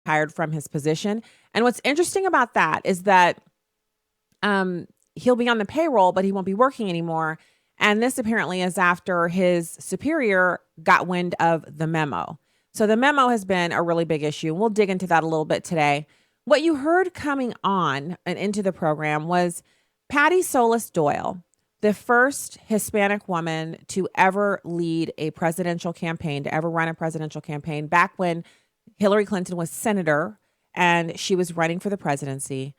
hired from his position. And what's interesting about that is that he'll be on the payroll, but he won't be working anymore. And this apparently is after his superior got wind of the memo. So the memo has been a really big issue. We'll dig into that a little bit today. What you heard coming on and into the program was Patty Solis Doyle, the first Hispanic woman to ever lead a presidential campaign, to ever run a presidential campaign, back when Hillary Clinton was senator and she was running for the presidency.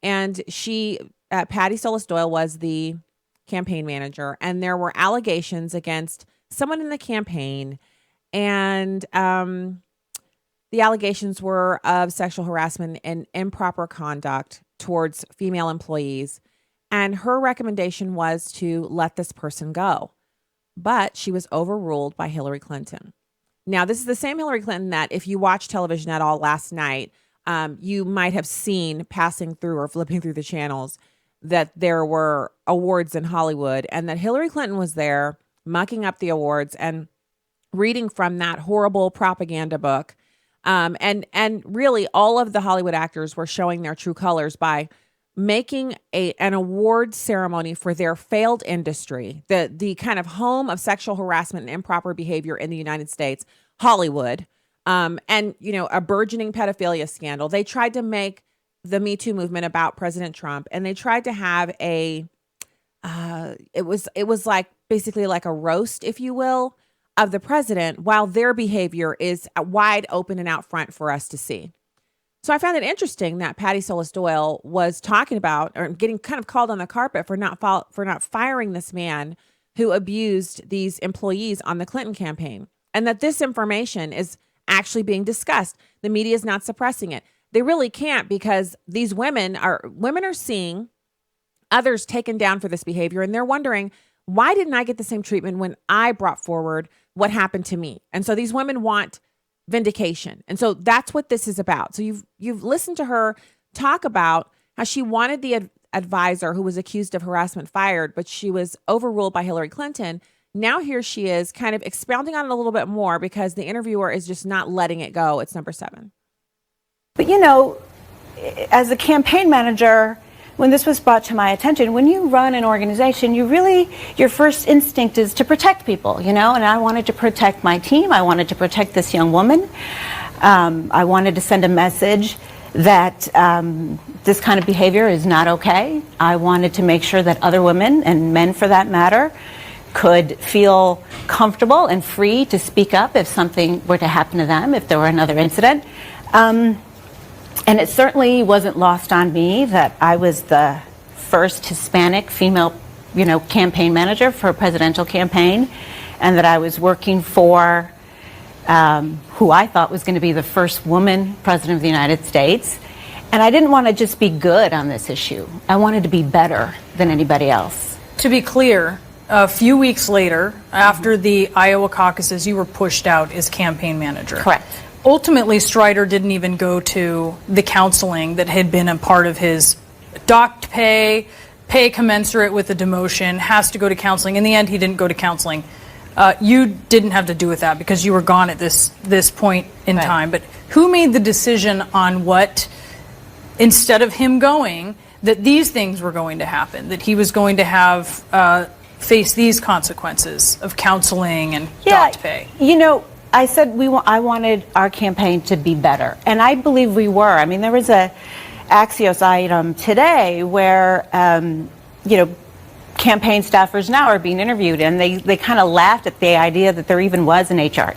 And Patty Solis Doyle was the campaign manager, and there were allegations against someone in the campaign. And the allegations were of sexual harassment and improper conduct towards female employees. And her recommendation was to let this person go. But she was overruled by Hillary Clinton. Now, this is the same Hillary Clinton that if you watched television at all last night, you might have seen passing through or flipping through the channels that there were awards in Hollywood and that Hillary Clinton was there mucking up the awards and reading from that horrible propaganda book. And really all of the Hollywood actors were showing their true colors by making an award ceremony for their failed industry, the kind of home of sexual harassment and improper behavior in the United States, Hollywood, and a burgeoning pedophilia scandal. They tried to make the Me Too movement about President Trump, and they tried to have it was like basically like a roast, if you will, of the president, while their behavior is wide open and out front for us to see. So I found it interesting that Patty Solis Doyle was talking about or getting kind of called on the carpet for not firing this man who abused these employees on the Clinton campaign, and that this information is actually being discussed. The media is not suppressing it. They really can't, because these women are seeing others taken down for this behavior, and they're wondering, why didn't I get the same treatment when I brought forward what happened to me? And so these women want vindication. And so that's what this is about. So you've listened to her talk about how she wanted the advisor who was accused of harassment fired, but she was overruled by Hillary Clinton. Now here she is kind of expounding on it a little bit more because the interviewer is just not letting it go. It's number 7. But as a campaign manager, when this was brought to my attention, when you run an organization, your first instinct is to protect people, and I wanted to protect my team. I wanted to protect this young woman. I wanted to send a message that this kind of behavior is not okay. I wanted to make sure that other women, and men for that matter, could feel comfortable and free to speak up if something were to happen to them, if there were another incident. And it certainly wasn't lost on me that I was the first Hispanic female, campaign manager for a presidential campaign, and that I was working for who I thought was going to be the first woman president of the United States. And I didn't want to just be good on this issue. I wanted to be better than anybody else. To be clear, a few weeks later, after the Iowa caucuses, you were pushed out as campaign manager. Correct. Ultimately, Strider didn't even go to the counseling that had been a part of his docked pay commensurate with the demotion, has to go to counseling. In the end, he didn't go to counseling. You didn't have to do with that because you were gone at this point in time. But who made the decision on what, instead of him going, that these things were going to happen, that he was going to have face these consequences of counseling and docked pay? I said I wanted our campaign to be better, and I believe we were. I mean, there was a Axios item today where, campaign staffers now are being interviewed, and they kind of laughed at the idea that there even was an HR.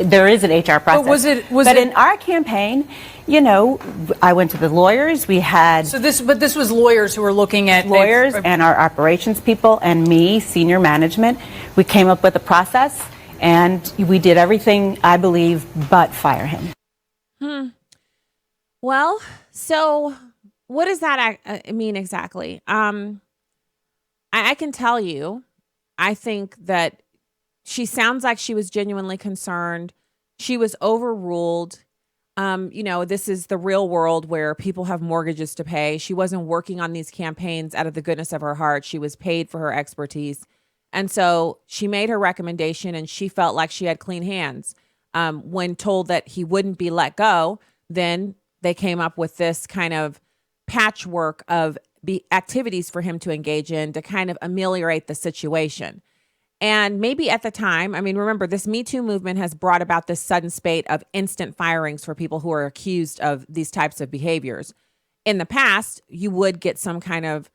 There is an HR process. But in our campaign, I went to the lawyers. We had this was lawyers who were looking at lawyers and our operations people and me, senior management. We came up with a process. And we did everything, I believe, but fire him. Well, so what does that mean exactly? I can tell you, I think that she sounds like she was genuinely concerned. She was overruled. This is the real world where people have mortgages to pay. She wasn't working on these campaigns out of the goodness of her heart. She was paid for her expertise. And so she made her recommendation, and she felt like she had clean hands when told that he wouldn't be let go then they came up with this kind of patchwork of activities for him to engage in to kind of ameliorate the situation. And maybe at the time, I mean, remember, this Me Too movement has brought about this sudden spate of instant firings for people who are accused of these types of behaviors. In the past, you would get some kind of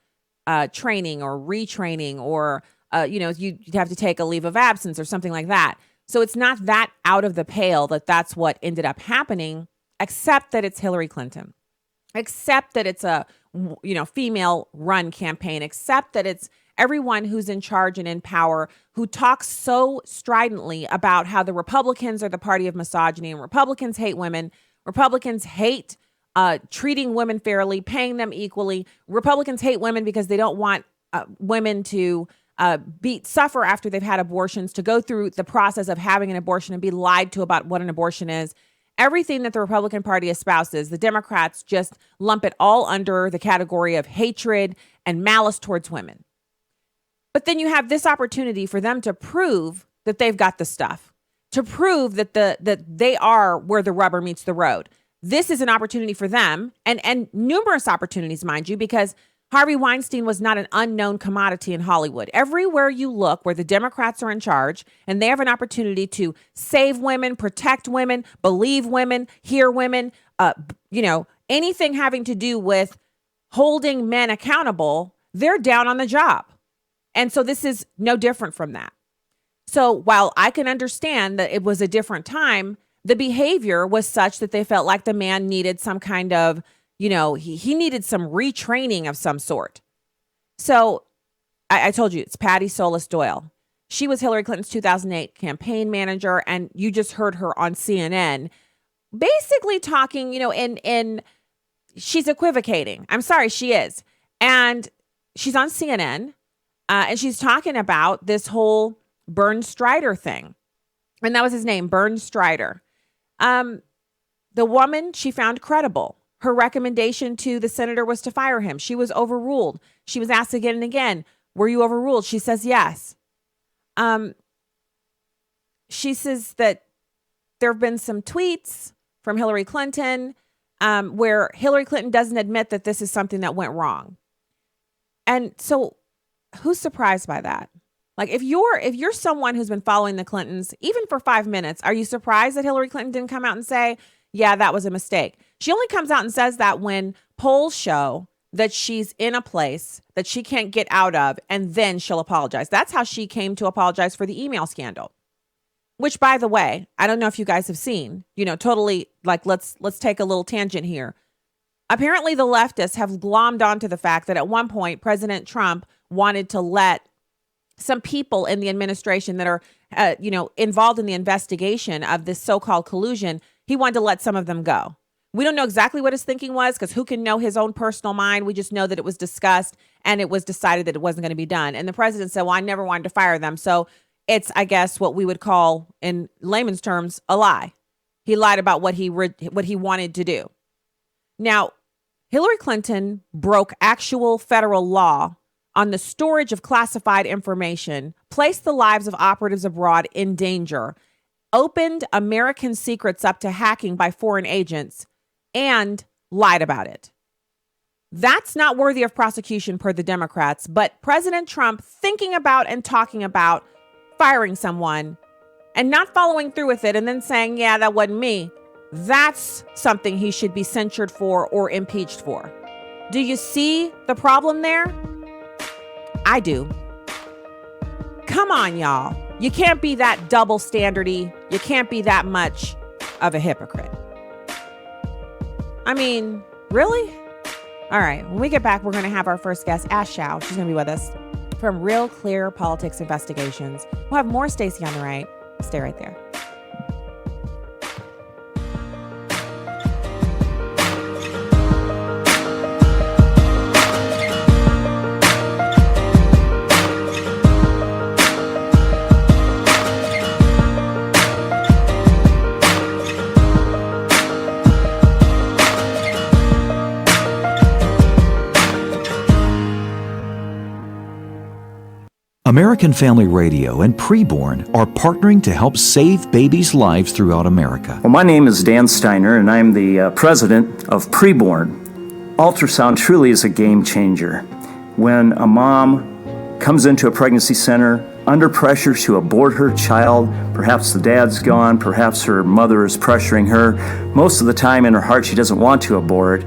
training or retraining, or, you'd have to take a leave of absence or something like that. So it's not that out of the pale that that's what ended up happening, except that it's Hillary Clinton, except that it's a, female run campaign, except that it's everyone who's in charge and in power who talks so stridently about how the Republicans are the party of misogyny and Republicans hate women. Republicans hate treating women fairly, paying them equally. Republicans hate women because they don't want women to suffer after they've had abortions, to go through the process of having an abortion and be lied to about what an abortion is. Everything that the Republican Party espouses, the Democrats just lump it all under the category of hatred and malice towards women. But then you have this opportunity for them to prove that they've got the stuff, to prove that that they are where the rubber meets the road. This is an opportunity for them, and numerous opportunities, mind you, because Harvey Weinstein was not an unknown commodity in Hollywood. Everywhere you look where the Democrats are in charge and they have an opportunity to save women, protect women, believe women, hear women, anything having to do with holding men accountable, they're down on the job. And so this is no different from that. So while I can understand that it was a different time, the behavior was such that they felt like the man needed some kind of, he needed some retraining of some sort. So I told you, it's Patty Solis Doyle. She was Hillary Clinton's 2008 campaign manager, and you just heard her on CNN basically talking, and she's equivocating. I'm sorry, she is. And she's on CNN. And she's talking about this whole Bernd Strider thing. And that was his name, Bernd Strider. The woman she found credible. Her recommendation to the senator was to fire him. She was overruled. She was asked again and again, were you overruled? She says yes. She says that there have been some tweets from Hillary Clinton where Hillary Clinton doesn't admit that this is something that went wrong. And so who's surprised by that? Like, if you're someone who's been following the Clintons, even for 5 minutes, are you surprised that Hillary Clinton didn't come out and say, yeah, that was a mistake? She only comes out and says that when polls show that she's in a place that she can't get out of, and then she'll apologize. That's how she came to apologize for the email scandal, which, by the way, I don't know if you guys have seen, totally, like, let's take a little tangent here. Apparently, the leftists have glommed onto the fact that at one point, President Trump wanted to let some people in the administration that are, involved in the investigation of this so-called collusion, he wanted to let some of them go. We don't know exactly what his thinking was, because who can know his own personal mind? We just know that it was discussed and it was decided that it wasn't going to be done. And the president said, well, I never wanted to fire them. So it's, I guess, what we would call in layman's terms, a lie. He lied about what he wanted to do. Now, Hillary Clinton broke actual federal law on the storage of classified information, placed the lives of operatives abroad in danger, opened American secrets up to hacking by foreign agents, and lied about it. That's not worthy of prosecution per the Democrats, but President Trump thinking about and talking about firing someone and not following through with it and then saying, yeah, that wasn't me, that's something he should be censured for or impeached for. Do you see the problem there? I do. Come on, y'all. You can't be that double standardy. You can't be that much of a hypocrite. I mean, really? All right. When we get back, we're going to have our first guest, Ashe Schow. She's going to be with us from Real Clear Politics Investigations. We'll have more Stacy on the right. Stay right there. American Family Radio and Preborn are partnering to help save babies' lives throughout America. Well, my name is Dan Steiner, and I'm the president of Preborn. Ultrasound truly is a game changer. When a mom comes into a pregnancy center under pressure to abort her child, perhaps the dad's gone, perhaps her mother is pressuring her, most of the time in her heart she doesn't want to abort.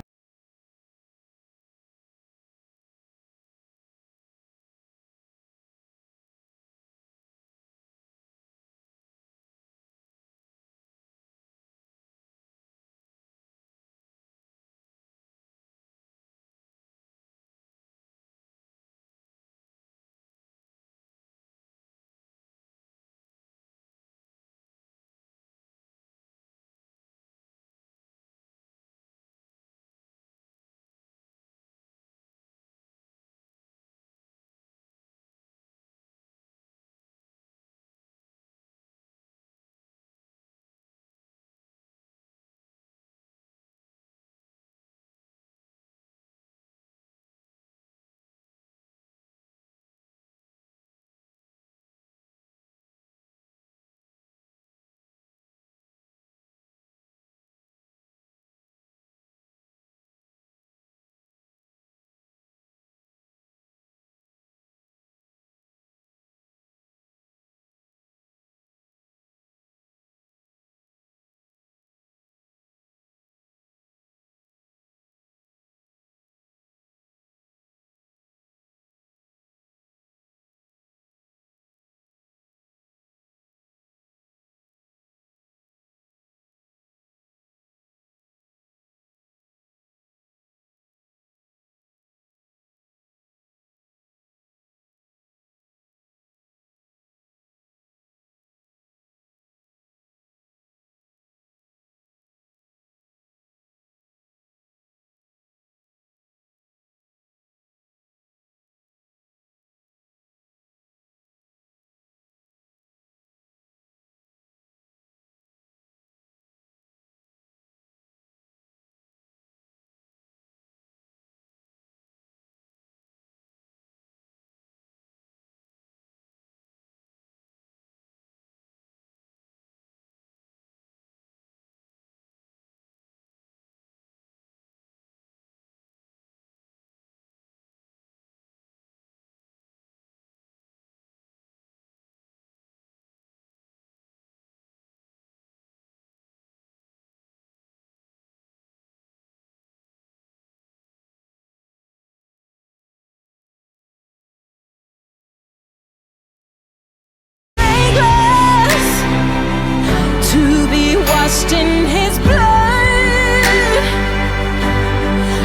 In his blood,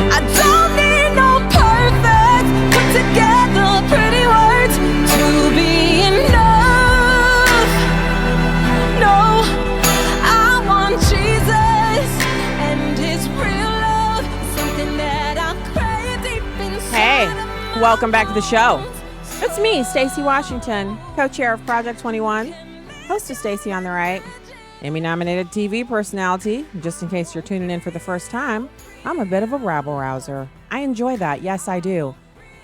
I don't need no perfect, put together pretty words to be enough. No, I want Jesus and his real love, something that I crave deep inside. Hey, welcome back to the show. It's me, Stacy Washington, co-chair of Project 21, host of Stacy on the Right, Emmy-nominated TV personality. Just in case you're tuning in for the first time, I'm a bit of a rabble-rouser. I enjoy that. Yes, I do.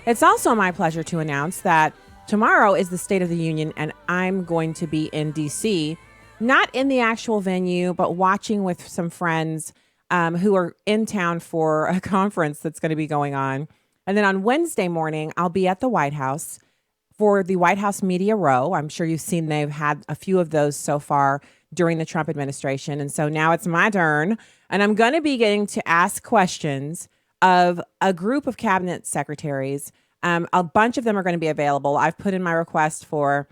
It's also my pleasure to announce that tomorrow is the State of the Union, and I'm going to be in D.C., not in the actual venue, but watching with some friends who are in town for a conference that's going to be going on. And then on Wednesday morning, I'll be at the White House for the White House Media Row. I'm sure you've seen they've had a few of those so far during the Trump administration. And so now it's my turn. And I'm going to be getting to ask questions of a group of cabinet secretaries. A bunch of them are going to be available. I've put in my request for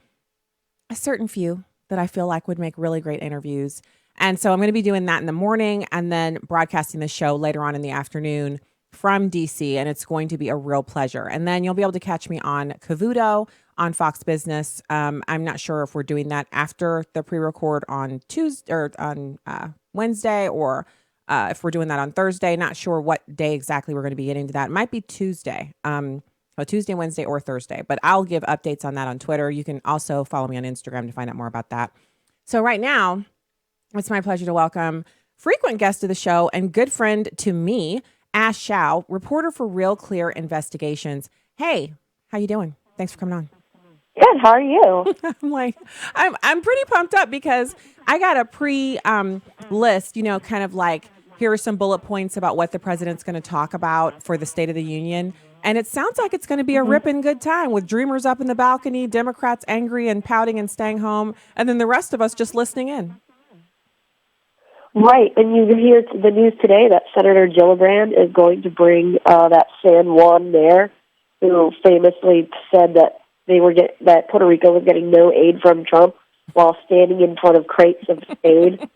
a certain few that I feel like would make really great interviews. And so I'm going to be doing that in the morning and then broadcasting the show later on in the afternoon from DC, and it's going to be a real pleasure. And then you'll be able to catch me on Cavuto, on Fox Business. I'm not sure if we're doing that after the pre-record on Tuesday or on Wednesday, or if we're doing that on Thursday. Not sure what day exactly we're going to be getting to that. It might be Tuesday, Tuesday, Wednesday, or Thursday. But I'll give updates on that on Twitter. You can also follow me on Instagram to find out more about that. So right now, it's my pleasure to welcome frequent guest of the show and good friend to me, Ashe Schow, reporter for Real Clear Investigations. Hey, how you doing? Thanks for coming on. Good. How are you? I'm like, I'm pretty pumped up because I got a list, kind of like here are some bullet points about what the president's going to talk about for the State of the Union. And it sounds like it's going to be a ripping good time with dreamers up in the balcony, Democrats angry and pouting and staying home, and then the rest of us just listening in. Right, and you hear the news today that Senator Gillibrand is going to bring that San Juan mayor, who famously said that that Puerto Rico was getting no aid from Trump while standing in front of crates of aid.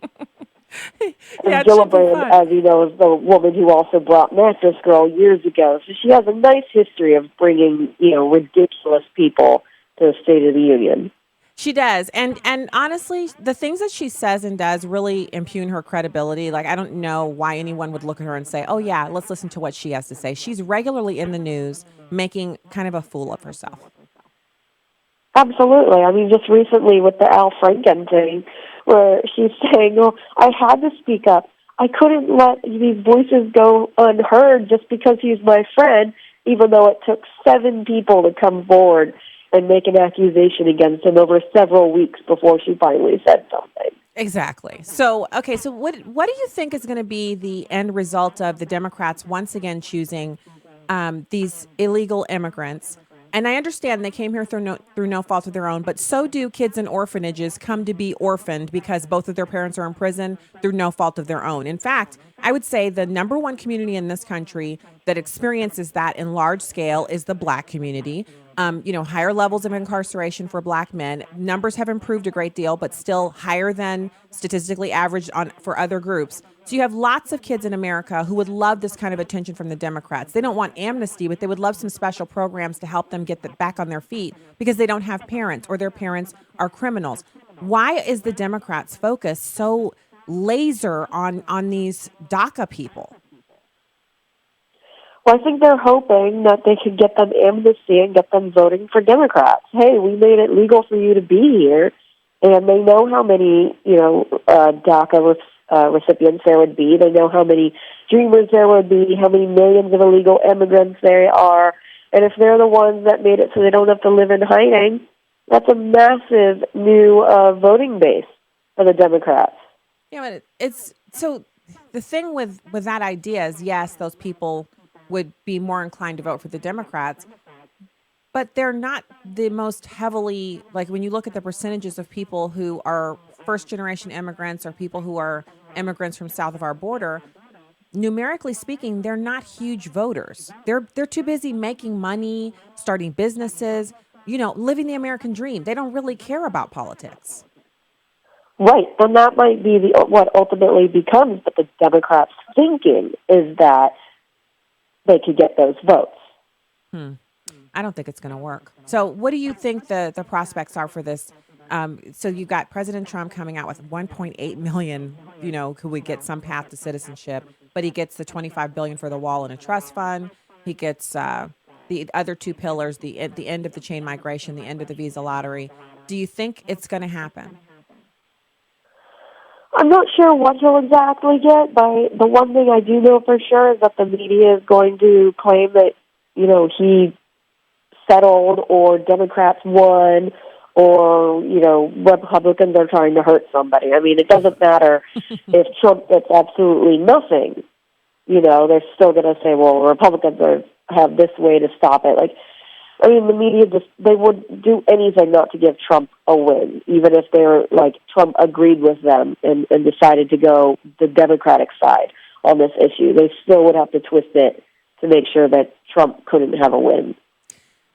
Yeah, And it should be Gillibrand, fun. as you know, is the woman who also brought Mattress Girl years ago. So she has a nice history of bringing, ridiculous people to the State of the Union. She does. And honestly, the things that she says and does really impugn her credibility. Like, I don't know why anyone would look at her and say, oh, yeah, let's listen to what she has to say. She's regularly in the news making kind of a fool of herself. Absolutely. I mean, just recently with the Al Franken thing, where she's saying, "Oh, I had to speak up. I couldn't let these voices go unheard just because he's my friend," even though it took 7 people to come forward and make an accusation against him over several weeks before she finally said something. Exactly. So, okay, so what do you think is going to be the end result of the Democrats once again choosing these illegal immigrants? And I understand they came here through no fault of their own, but so do kids in orphanages come to be orphaned because both of their parents are in prison through no fault of their own. In fact, I would say the number one community in this country that experiences that in large scale is the Black community. Higher levels of incarceration for Black men. Numbers have improved a great deal, but still higher than statistically average for other groups. So you have lots of kids in America who would love this kind of attention from the Democrats. They don't want amnesty, but they would love some special programs to help them get back on their feet because they don't have parents or their parents are criminals. Why is the Democrats' focus so laser on these DACA people? Well, I think they're hoping that they could get them amnesty and get them voting for Democrats. Hey, we made it legal for you to be here, and they know how many, DACA recipients there would be. They know how many dreamers there would be, how many millions of illegal immigrants there are, and if they're the ones that made it so they don't have to live in hiding, that's a massive new voting base for the Democrats. Yeah, but it's so the thing with that idea is, yes, those people would be more inclined to vote for the Democrats, but they're not the most heavily, like when you look at the percentages of people who are first generation immigrants or people who are immigrants from south of our border, numerically speaking, they're not huge voters. They're too busy making money, starting businesses, living the American dream. They don't really care about politics. Right, and that might be what ultimately becomes, but the Democrats' thinking is that they could get those votes. I don't think it's going to work. So what do you think the prospects are for this? So you've got President Trump coming out with 1.8 million, who would get some path to citizenship, but he gets the $25 billion for the wall and a trust fund. He gets the other 2 pillars, the end of the chain migration, the end of the visa lottery. Do you think it's going to happen? I'm not sure what he'll exactly get, but the one thing I do know for sure is that the media is going to claim that, he settled or Democrats won or, Republicans are trying to hurt somebody. I mean, it doesn't matter if Trump gets absolutely nothing. They're still going to say, well, Republicans have this way to stop it. The media they would do anything not to give Trump a win, even if they're Trump agreed with them and decided to go the Democratic side on this issue. They still would have to twist it to make sure that Trump couldn't have a win.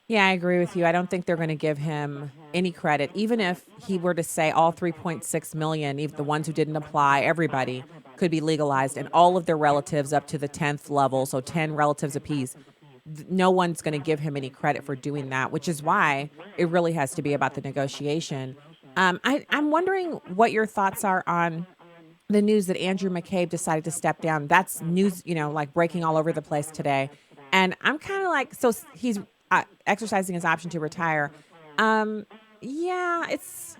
Yeah, I agree with you. I don't think they're going to give him any credit, even if he were to say all 3.6 million, even the ones who didn't apply, everybody could be legalized, and all of their relatives up to the 10th level, so 10 relatives apiece. No one's going to give him any credit for doing that, which is why it really has to be about the negotiation. I'm wondering what your thoughts are on the news that Andrew McCabe decided to step down. That's news, breaking all over the place today. And I'm kind of so he's exercising his option to retire. I don't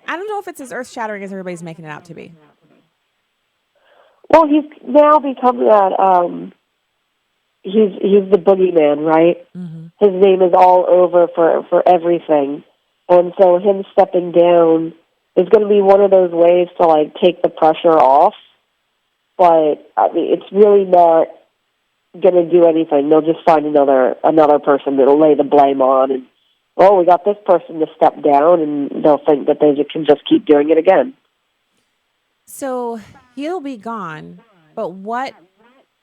know if it's as earth shattering as everybody's making it out to be. Well, he's now become that, he's the boogeyman, right? Mm-hmm. His name is all over for everything. And so him stepping down is going to be one of those ways to, like, take the pressure off. But, I mean, it's really not going to do anything. They'll just find another person that'll lay the blame on, and, oh, we got this person to step down, and they'll think that they can just keep doing it again. So he'll be gone, but what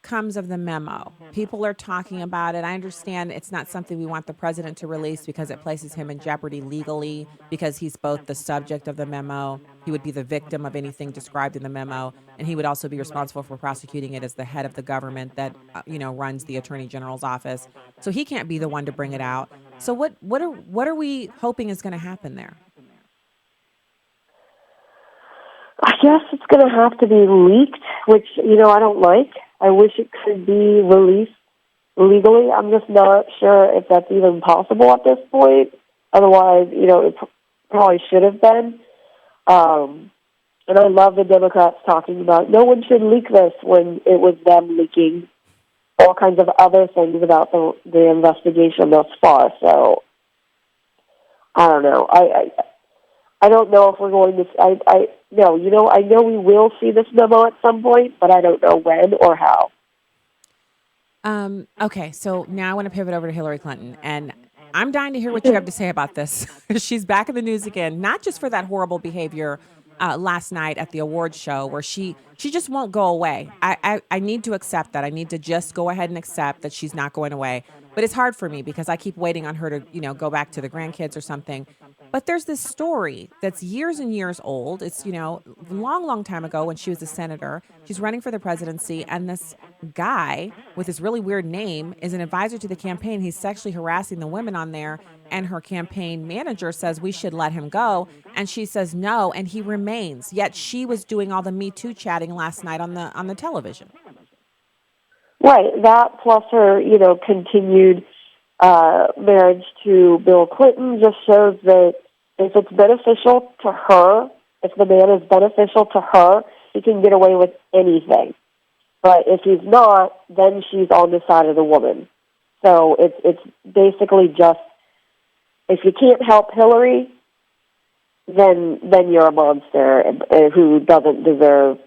comes of the memo? People are talking about it. I understand it's not something we want the president to release because it places him in jeopardy legally, because he's both the subject of the memo. He would be the victim of anything described in the memo, and he would also be responsible for prosecuting it as the head of the government that runs the attorney general's office. So he can't be the one to bring it out. So what are we hoping is going to happen there? I guess it's going to have to be leaked, which, I don't like. I wish it could be released legally. I'm just not sure if that's even possible at this point. Otherwise, it probably should have been. And I love the Democrats talking about no one should leak this when it was them leaking all kinds of other things about the investigation thus far. So, I don't know. I don't know if we're going to. I know we will see this memo at some point, but I don't know when or how. Okay, so now I want to pivot over to Hillary Clinton, and I'm dying to hear what you have to say about this. She's back in the news again, not just for that horrible behavior last night at the awards show, where she just won't go away. I need to accept that. I need to just go ahead and accept that she's not going away. But it's hard for me because I keep waiting on her to, go back to the grandkids or something. But there's this story that's years and years old. It's, long, long time ago when she was a senator. She's running for the presidency, and this guy with this really weird name is an advisor to the campaign. He's sexually harassing the women on there, and her campaign manager says we should let him go, and she says no, and he remains. Yet she was doing all the Me Too chatting last night on the television. Right, that plus her, continued marriage to Bill Clinton just shows that if it's beneficial to her, if the man is beneficial to her, he can get away with anything. But if he's not, then she's on the side of the woman. So it's basically just, if you can't help Hillary, then you're a monster who doesn't deserve,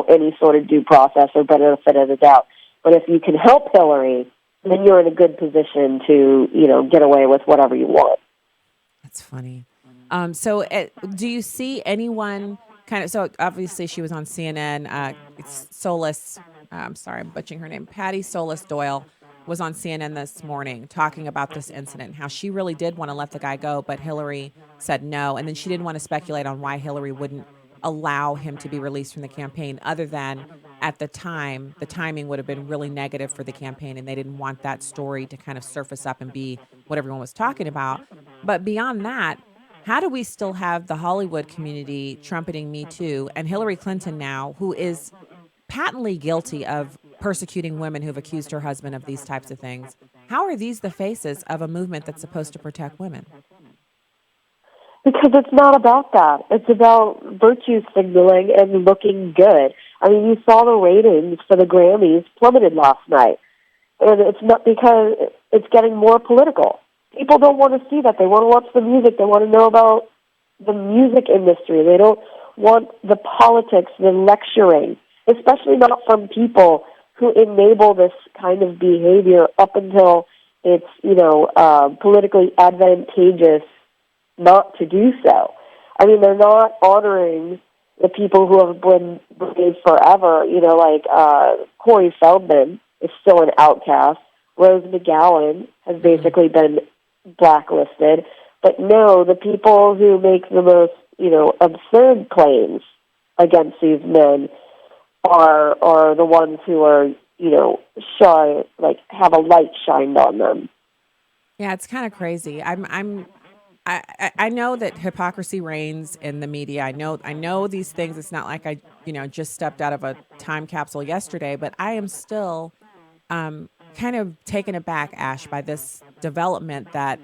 any sort of due process or benefit of the doubt. But if you can help Hillary, then you're in a good position to, get away with whatever you want. That's funny. So do you see anyone so obviously she was on CNN, it's Solis, I'm sorry, I'm butchering her name, Patty Solis Doyle was on CNN this morning talking about this incident, how she really did want to let the guy go, but Hillary said no. And then she didn't want to speculate on why Hillary wouldn't allow him to be released from the campaign, other than at the time, the timing would have been really negative for the campaign, and they didn't want that story to kind of surface up and be what everyone was talking about. But beyond that, how do we still have the Hollywood community trumpeting Me Too and Hillary Clinton now, who is patently guilty of persecuting women who've accused her husband of these types of things? How are these the faces of a movement that's supposed to protect women? Because it's not about that. It's about virtue signaling and looking good. I mean, you saw the ratings for the Grammys plummeted last night. And it's not because it's getting more political. People don't want to see that. They want to watch the music. They want to know about the music industry. They don't want the politics, the lecturing, especially not from people who enable this kind of behavior up until it's, politically advantageous not to do so. I mean, they're not honoring the people who have been brave forever, like Corey Feldman is still an outcast. Rose McGowan has basically been blacklisted. But no, the people who make the most, absurd claims against these men are the ones who are, shy, have a light shined on them. Yeah, it's kind of crazy. I know that hypocrisy reigns in the media. I know these things. It's not like I, just stepped out of a time capsule yesterday, but I am still kind of taken aback, Ash, by this development that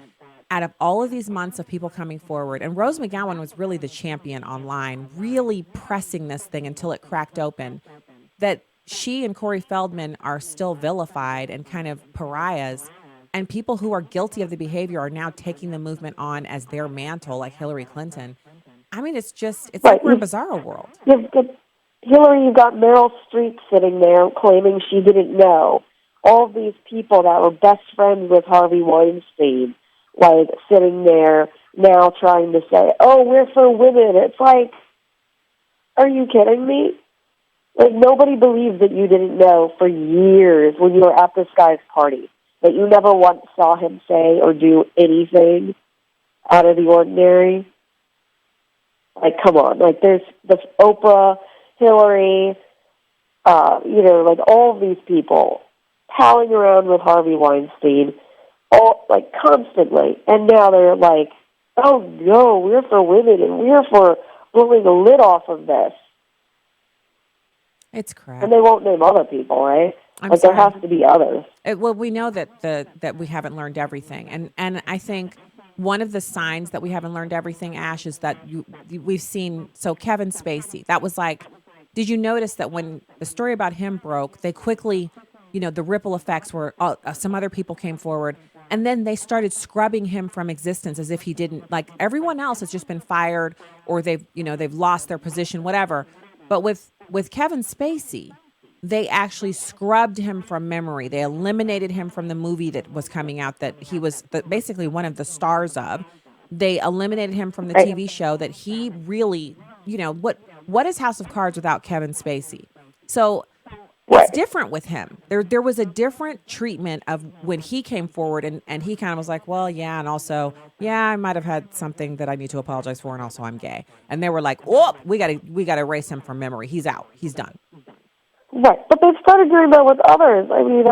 out of all of these months of people coming forward, and Rose McGowan was really the champion online, really pressing this thing until it cracked open, that she and Corey Feldman are still vilified and kind of pariahs. and people who are guilty of the behavior are now taking the movement on as their mantle, like Hillary Clinton. I mean, it's Right. like we're in a bizarro world. You've got Hillary, you've got Meryl Streep sitting there claiming she didn't know. All of these people that were best friends with Harvey Weinstein, like, sitting there now trying to say, oh, we're for women. It's like, are you kidding me? Like, nobody believes that you didn't know for years when you were at this guy's party, that you never once saw him say or do anything out of the ordinary. Like, come on. Like, there's this Oprah, Hillary, like, all of these people palling around with Harvey Weinstein, all, like, constantly. And now they're like, oh, no, we're for women, and we're for blowing the lid off of this. It's crap. And they won't name other people, right? I'm there has to be others. Well, we know that we haven't learned everything, and I think one of the signs that we haven't learned everything, Ash, is that we've seen. So Kevin Spacey, that was like, did you notice that when the story about him broke, they quickly, the ripple effects were some other people came forward, and then they started scrubbing him from existence as if he didn't. Like everyone else has just been fired or they've lost their position, whatever. But with Kevin Spacey, they actually scrubbed him from memory. They eliminated him from the movie that was coming out that he was basically one of the stars of. They eliminated him from the TV show that he really, what is House of Cards without Kevin Spacey? So it's different with him. There was a different treatment of when he came forward and he kind of was like, well, yeah, and also, yeah, I might have had something that I need to apologize for, and also I'm gay. And they were like, oh, we gotta erase him from memory. He's out. He's done. Right, but they've started doing that with others. I mean,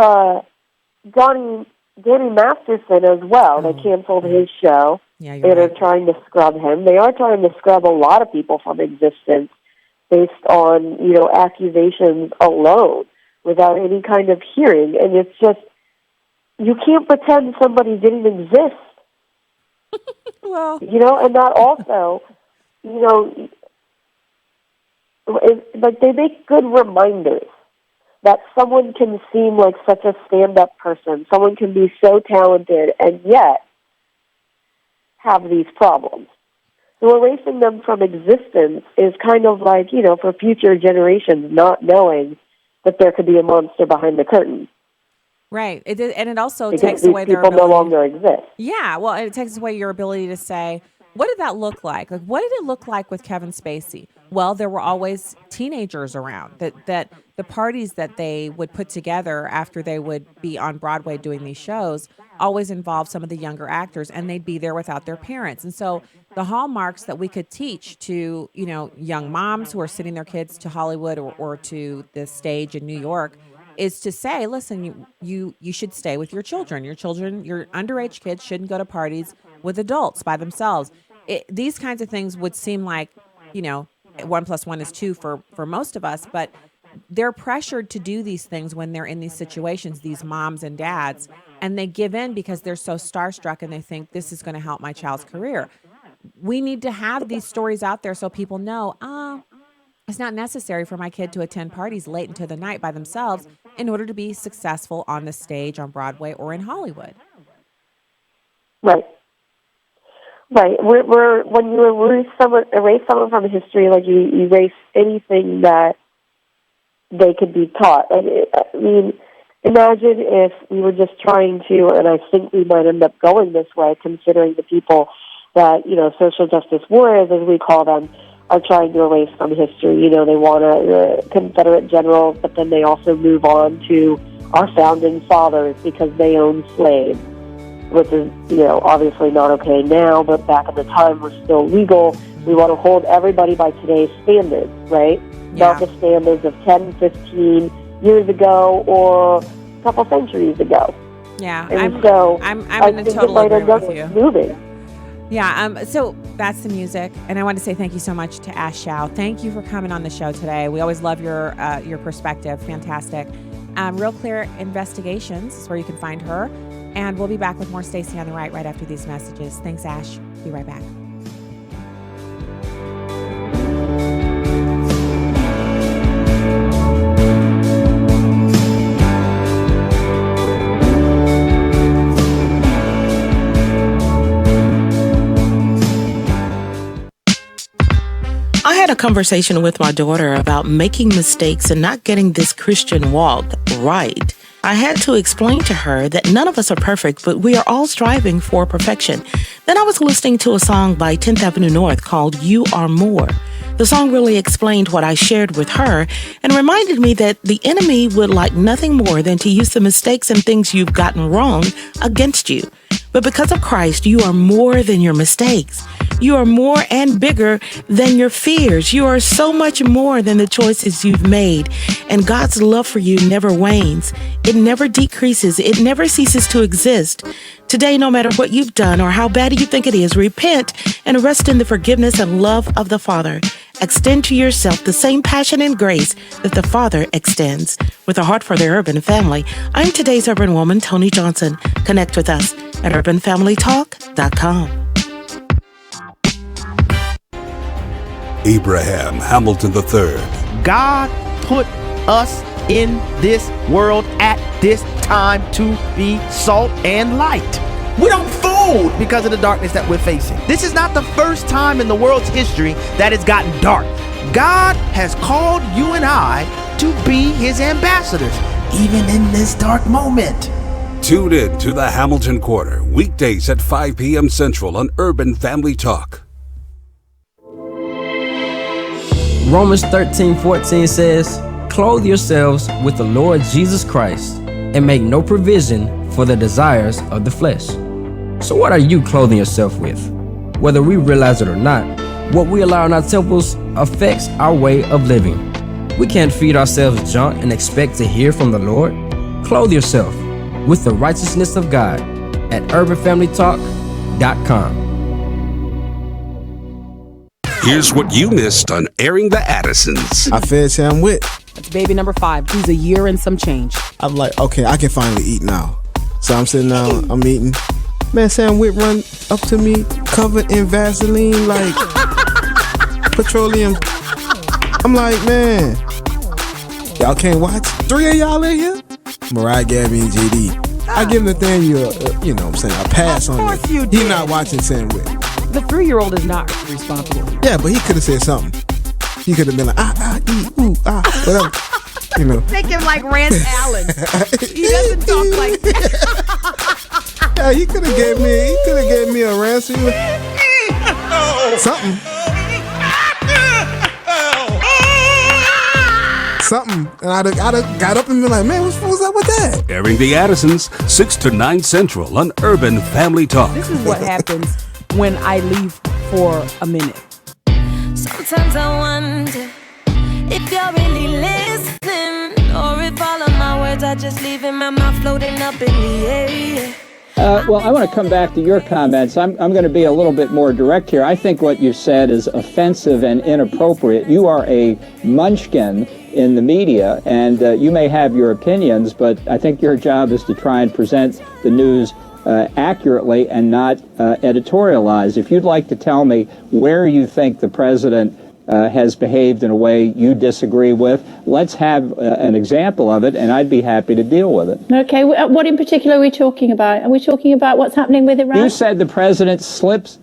Danny Masterson as well. They canceled his show. Yeah, and are trying to scrub him. They are trying to scrub a lot of people from existence based on, accusations alone without any kind of hearing. And it's just, you can't pretend somebody didn't exist. Well, and that also, like they make good reminders that someone can seem like such a stand-up person. Someone can be so talented and yet have these problems. So erasing them from existence is kind of like, for future generations not knowing that there could be a monster behind the curtain. Right. It also because takes these away their people ability. no longer exist. Yeah. Well, it takes away your ability to say, what did that look like? Like, what did it look like with Kevin Spacey? Well, there were always teenagers around that the parties that they would put together after they would be on Broadway doing these shows always involved some of the younger actors, and they'd be there without their parents. And so the hallmarks that we could teach to, young moms who are sending their kids to Hollywood or to the stage in New York is to say, listen, you should stay with your children. Your underage kids shouldn't go to parties with adults by themselves. These kinds of things would seem like, 1 + 1 is 2 for most of us, but they're pressured to do these things when they're in these situations, these moms and dads, and they give in because they're so starstruck and they think this is going to help my child's career. We need to have these stories out there so people know, it's not necessary for my kid to attend parties late into the night by themselves in order to be successful on the stage, on Broadway, or in Hollywood. Right. Right. When you erase someone from history, like you erase anything that they could be taught. I mean, imagine if we were just trying to, and I think we might end up going this way, considering the people that, social justice warriors, as we call them, are trying to erase from history. They want a Confederate general, but then they also move on to our founding fathers because they owned slaves, which is, obviously not okay now, but back in the time was still legal. We want to hold everybody by today's standards, right? Yeah. Not the standards of 10, 15 years ago or a couple centuries ago. Yeah, And I'm in a think total it might agreement end with up you. moving. Yeah, so that's the music, and I want to say thank you so much to Ashe Schow. Thank you for coming on the show today. We always love your perspective. Fantastic. Real Clear Investigations is where you can find her, and we'll be back with more Stacy on the right after these messages. Thanks, Ash. Be right back. conversation with my daughter about making mistakes and not getting this Christian walk right. I had to explain to her that none of us are perfect, but we are all striving for perfection. Then I was listening to a song by 10th Avenue North called You Are More. The song really explained what I shared with her and reminded me that the enemy would like nothing more than to use the mistakes and things you've gotten wrong against you. But because of Christ, you are more than your mistakes. You are more and bigger than your fears. You are so much more than the choices you've made. And God's love for you never wanes. It never decreases. It never ceases to exist. Today, no matter what you've done or how bad you think it is, repent and rest in the forgiveness and love of the Father. Extend to yourself the same passion and grace that the Father extends. With a heart for the urban family, I'm today's urban woman, Tony Johnson. Connect with us at urbanfamilytalk.com. Abraham Hamilton III. God put us in this world at this time to be salt and light. We don't fold because of the darkness that we're facing. This is not the first time in the world's history that it's gotten dark. God has called you and I to be his ambassadors, even in this dark moment. Tune in to the Hamilton Quarter, weekdays at 5 p.m. Central on Urban Family Talk. Romans 13:14 says, "Clothe yourselves with the Lord Jesus Christ and make no provision for the desires of the flesh." So what are you clothing yourself with? Whether we realize it or not, what we allow in our temples affects our way of living. We can't feed ourselves junk and expect to hear from the Lord. Clothe yourself with the righteousness of God at urbanfamilytalk.com. Here's what you missed on Airing the Addisons. I fed Sam Witt. That's baby number 5. He's a year and some change. I'm like, okay, I can finally eat now. So I'm sitting down, I'm eating. Man, Sam Witt run up to me, covered in Vaseline, like petroleum. I'm like, man, y'all can't watch? 3 of y'all in here? Mariah, Gabby, and JD. I give Nathaniel, you know what I'm saying, a pass on this. He's not watching Sam Witt. The 3-year-old is not responsible here. Yeah, but he could have said something. He could have been like, whatever. You know. Make him like Rance Allen. He doesn't talk like that. Yeah, he could have gave me a ransom. Something. Something. And I'd have got up and been like, man, what's up with that? Airing the Addisons, 6 to 9 Central on Urban Family Talk. This is what happens when I leave for a minute. Sometimes I wonder if you're really listening, or if all of my words are just leaving my mouth floating up in the air. Well, I want to come back to your comments. I'm going to be a little bit more direct here. I think what you said is offensive and inappropriate. You are a munchkin in the media, and you may have your opinions, but I think your job is to try and present the news accurately and not editorialize. If you'd like to tell me where you think the president has behaved in a way you disagree with, let's have an example of it, and I'd be happy to deal with it. Okay, what in particular are we talking about? Are we talking about what's happening with Iran? You said the president slips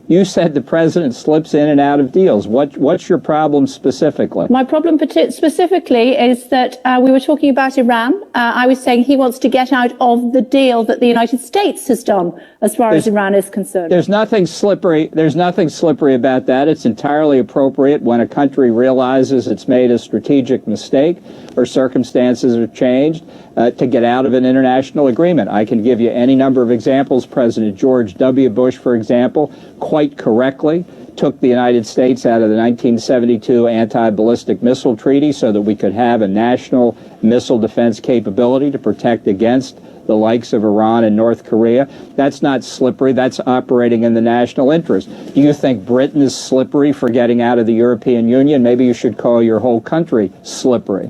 in and out of deals. What's your problem specifically? My problem specifically is that we were talking about Iran. I was saying he wants to get out of the deal that the United States has done as far as Iran is concerned. There's nothing slippery about that. It's entirely appropriate when a country realizes it's made a strategic mistake or circumstances have changed to get out of an international agreement. I can give you any number of examples. President George W. Bush, for example, quite correctly took the United States out of the 1972 anti-ballistic missile treaty so that we could have a national missile defense capability to protect against the likes of Iran and North Korea. That's not slippery. That's operating in the national interest. Do you think Britain is slippery for getting out of the European Union? Maybe you should call your whole country slippery.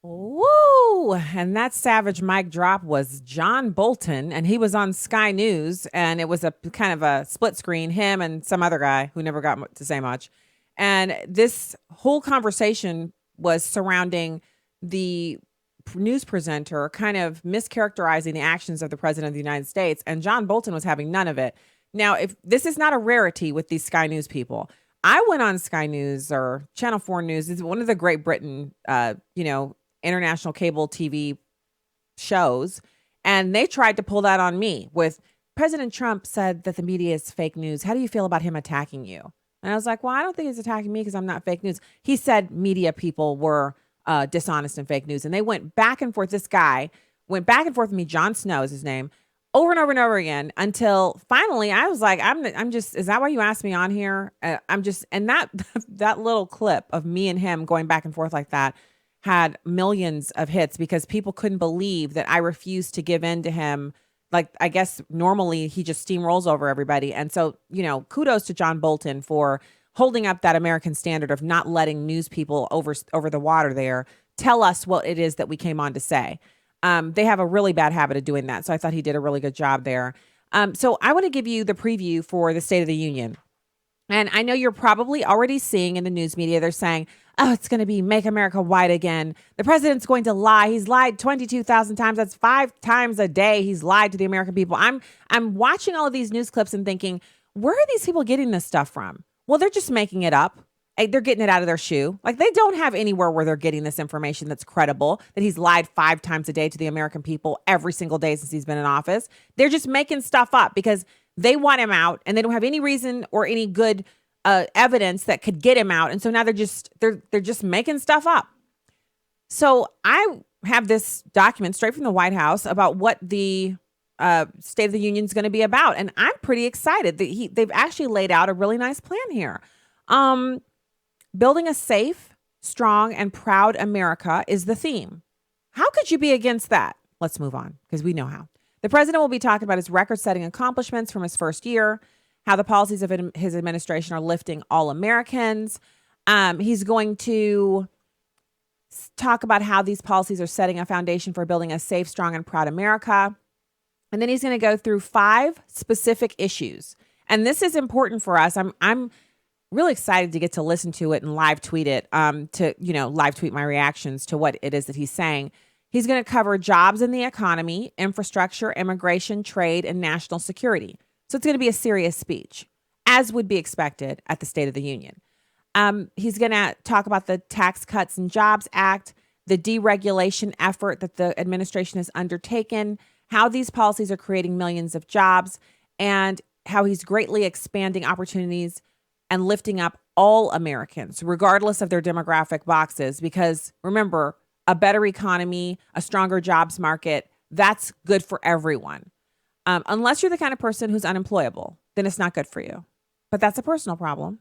Woo! And that savage mic drop was John Bolton, and he was on Sky News, and it was a kind of a split screen, him and some other guy who never got to say much. And this whole conversation was surrounding the news presenter kind of mischaracterizing the actions of the president of the United States, and John Bolton was having none of it. Now, if this is not a rarity with these Sky News people, I went on Sky News or Channel 4 News. It's one of the Great Britain, international cable TV shows. And they tried to pull that on me with President Trump said that the media is fake news. How do you feel about him attacking you? And I was like, well, I don't think he's attacking me because I'm not fake news. He said media people were dishonest and fake news. And they went back and forth. This guy went back and forth with me. Jon Snow is his name. Over and over and over again until finally I was like, I'm just, is that why you asked me on here? And that little clip of me and him going back and forth like that had millions of hits because people couldn't believe that I refused to give in to him. Like, I guess normally he just steamrolls over everybody. And so, kudos to John Bolton for holding up that American standard of not letting news people over the water there tell us what it is that we came on to say. They have a really bad habit of doing that. So I thought he did a really good job there. So I want to give you the preview for the State of the Union. And I know you're probably already seeing in the news media, they're saying, oh, it's going to be Make America White Again. The president's going to lie. He's lied 22,000 times. That's 5 times a day he's lied to the American people. I'm watching all of these news clips and thinking, where are these people getting this stuff from? Well, they're just making it up. They're getting it out of their shoe. Like, they don't have anywhere where they're getting this information that's credible, that he's lied 5 times a day to the American people every single day since he's been in office. They're just making stuff up because they want him out and they don't have any reason or any good evidence that could get him out. And so now they're just making stuff up. So I have this document straight from the White House about what the State of the Union is going to be about. And I'm pretty excited that they've actually laid out a really nice plan here. Building a safe, strong, and proud America is the theme. How could you be against that? Let's move on because we know how. The president will be talking about his record-setting accomplishments from his first year, how the policies of his administration are lifting all Americans. He's going to talk about how these policies are setting a foundation for building a safe, strong, and proud America. And then he's going to go through 5 specific issues. And this is important for us. I'm really excited to get to listen to it and live tweet it, live tweet my reactions to what it is that he's saying. He's going to cover jobs in the economy, infrastructure, immigration, trade, and national security. So it's going to be a serious speech, as would be expected at the State of the Union. He's going to talk about the Tax Cuts and Jobs Act, the deregulation effort that the administration has undertaken, how these policies are creating millions of jobs, and how he's greatly expanding opportunities and lifting up all Americans, regardless of their demographic boxes. Because remember, a better economy, a stronger jobs market, that's good for everyone. Unless you're the kind of person who's unemployable, then it's not good for you. But that's a personal problem.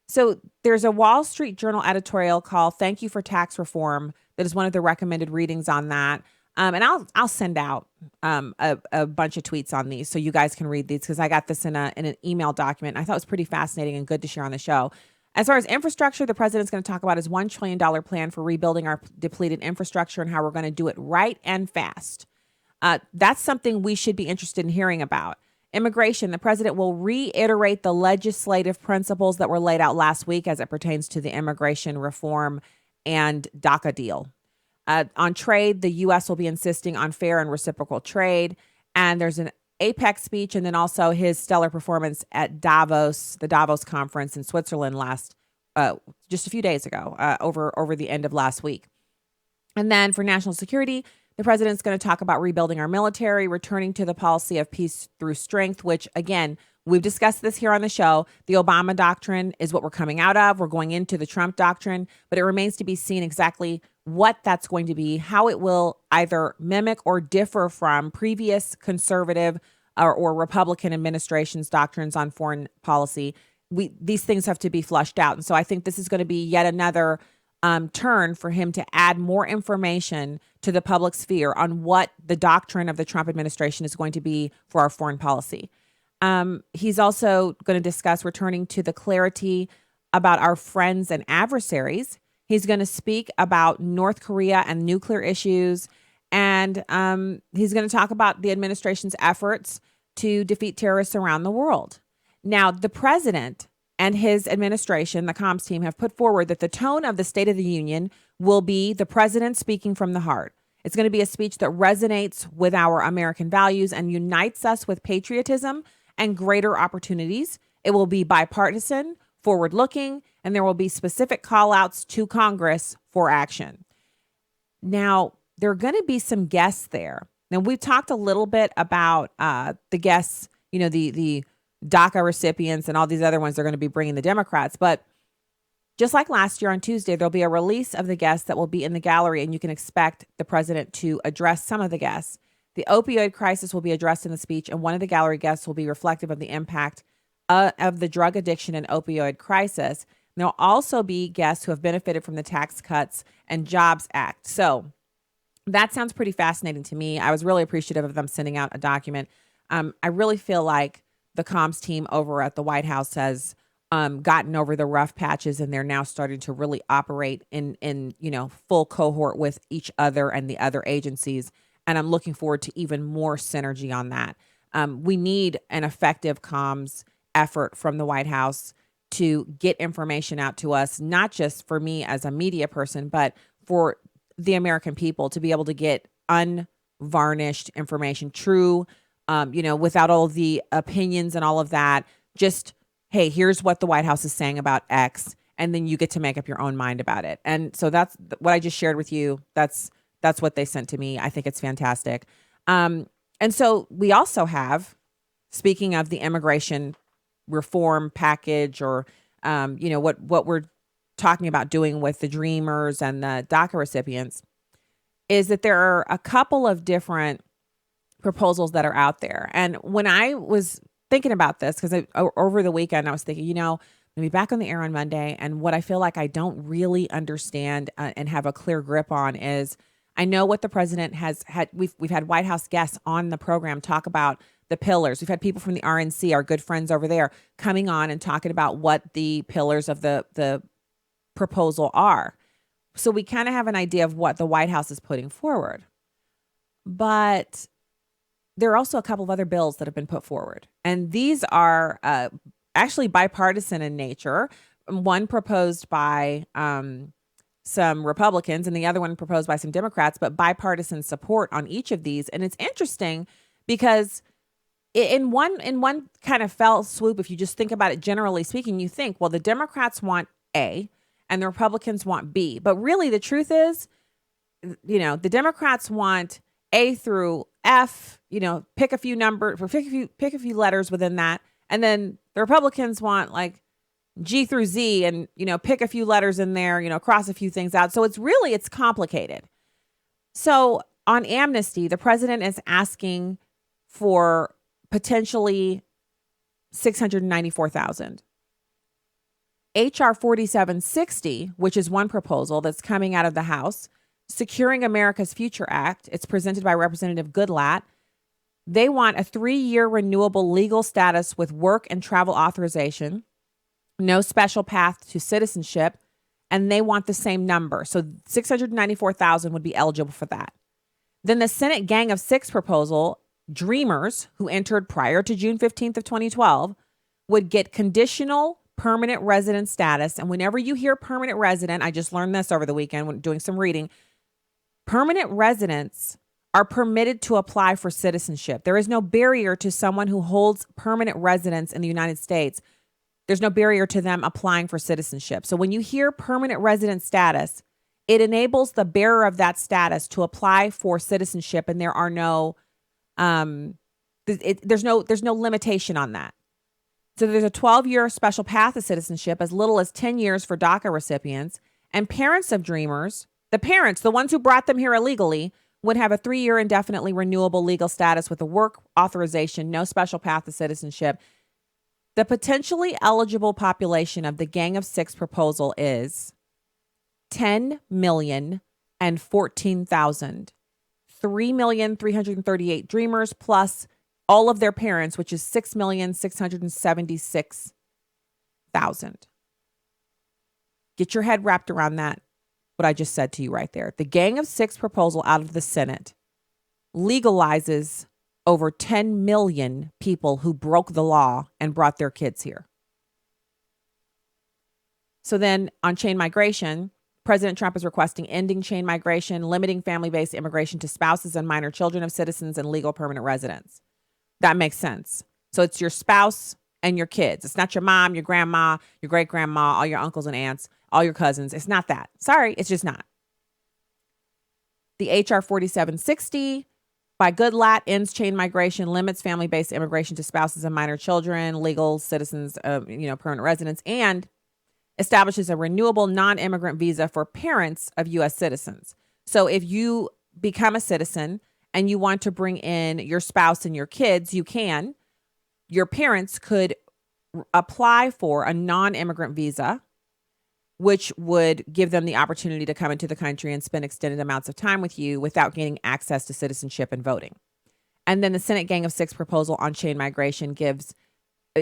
So there's a Wall Street Journal editorial called Thank You for Tax Reform that is one of the recommended readings on that. And I'll send out a bunch of tweets on these so you guys can read these because I got this in an email document. I thought it was pretty fascinating and good to share on the show. As far as infrastructure, the president's going to talk about his $1 trillion plan for rebuilding our depleted infrastructure and how we're going to do it right and fast. That's something we should be interested in hearing about. Immigration, the president will reiterate the legislative principles that were laid out last week as it pertains to the immigration reform and DACA deal. On trade, the U.S. will be insisting on fair and reciprocal trade. And there's an APEC speech and then also his stellar performance at Davos, the Davos conference in Switzerland just a few days ago, over the end of last week. And then for national security, the president's going to talk about rebuilding our military, returning to the policy of peace through strength, which, again, we've discussed this here on the show. The Obama doctrine is what we're coming out of. We're going into the Trump doctrine, but it remains to be seen exactly what that's going to be, how it will either mimic or differ from previous conservative or Republican administrations' doctrines on foreign policy. These things have to be flushed out. And so I think this is going to be yet another turn for him to add more information to the public sphere on what the doctrine of the Trump administration is going to be for our foreign policy. He's also going to discuss returning to the clarity about our friends and adversaries. He's going to speak about North Korea and nuclear issues. And he's going to talk about the administration's efforts to defeat terrorists around the world. Now, the president and his administration, the comms team, have put forward that the tone of the State of the Union will be the president speaking from the heart. It's going to be a speech that resonates with our American values and unites us with patriotism and greater opportunities. It will be bipartisan, forward looking, and there will be specific call outs to Congress for action. Now, there are going to be some guests there. Now, we've talked a little bit about the guests, the DACA recipients and all these other ones they're going to be bringing the Democrats. But just like last year on Tuesday, there'll be a release of the guests that will be in the gallery, and you can expect the president to address some of the guests. The opioid crisis will be addressed in the speech, and one of the gallery guests will be reflective of the impact of the drug addiction and opioid crisis. There'll also be guests who have benefited from the Tax Cuts and Jobs Act. So that sounds pretty fascinating to me. I was really appreciative of them sending out a document. I really feel like the comms team over at the White House has gotten over the rough patches, and they're now starting to really operate in full cohort with each other and the other agencies. And I'm looking forward to even more synergy on that. We need an effective comms effort from the White House to get information out to us, not just for me as a media person, but for the American people to be able to get unvarnished information, true, without all the opinions and all of that. Just, hey, here's what the White House is saying about X, and then you get to make up your own mind about it. And so that's what I just shared with you. That's what they sent to me. I think it's fantastic. And so we also have, speaking of the immigration reform package, or what we're talking about doing with the Dreamers and the DACA recipients, is that there are a couple of different proposals that are out there. And when I was thinking about this, because over the weekend I was thinking, I'm gonna be back on the air on Monday, and what I feel like I don't really understand and have a clear grip on is, I know what the president has had. We've had White House guests on the program talk about the pillars. We've had people from the RNC, our good friends over there, coming on and talking about what the pillars of the proposal are. So we kind of have an idea of what the White House is putting forward. But there are also a couple of other bills that have been put forward. And these are actually bipartisan in nature. One proposed by some Republicans and the other one proposed by some Democrats, but bipartisan support on each of these. And it's interesting because in one kind of fell swoop, if you just think about it generally speaking, you think, well, the Democrats want A and the Republicans want B. But really the truth is, the Democrats want A through F, pick a few numbers, pick a few letters within that. And then the Republicans want like G through Z, and, pick a few letters in there, cross a few things out. So it's complicated. So on amnesty, the president is asking for potentially $694,000. HR 4760, which is one proposal that's coming out of the House, Securing America's Future Act. It's presented by Representative Goodlatte. They want a 3-year renewable legal status with work and travel authorization, no special path to citizenship, and they want the same number. So 694,000 would be eligible for that. Then the Senate Gang of Six proposal, Dreamers, who entered prior to June 15th of 2012, would get conditional permanent resident status. And whenever you hear permanent resident, I just learned this over the weekend when doing some reading, permanent residents are permitted to apply for citizenship. There is no barrier to someone who holds permanent residence in the United States. There's no barrier to them applying for citizenship. So when you hear permanent resident status, it enables the bearer of that status to apply for citizenship, and there are no there's no limitation on that. So there's a 12-year special path to citizenship, as little as 10 years for DACA recipients, and parents of Dreamers, the ones who brought them here illegally, would have a 3-year indefinitely renewable legal status with a work authorization, no special path to citizenship. The potentially eligible population of the Gang of Six proposal is 10,014,000. 3,338 Dreamers plus all of their parents, which is 6,676,000. Get your head wrapped around that, what I just said to you right there. The Gang of Six proposal out of the Senate legalizes over 10 million people who broke the law and brought their kids here. So then on chain migration, President Trump is requesting ending chain migration, limiting family-based immigration to spouses and minor children of citizens and legal permanent residents. That makes sense. So it's your spouse and your kids. It's not your mom, your grandma, your great grandma, all your uncles and aunts, all your cousins. It's not that. Sorry, it's just not. The HR 4760 by Goodlatte ends chain migration, limits family-based immigration to spouses and minor children, legal citizens, permanent residents, and establishes a renewable non-immigrant visa for parents of U.S. citizens. So if you become a citizen and you want to bring in your spouse and your kids, you can. Your parents could apply for a non-immigrant visa, which would give them the opportunity to come into the country and spend extended amounts of time with you without gaining access to citizenship and voting. And then the Senate Gang of Six proposal on chain migration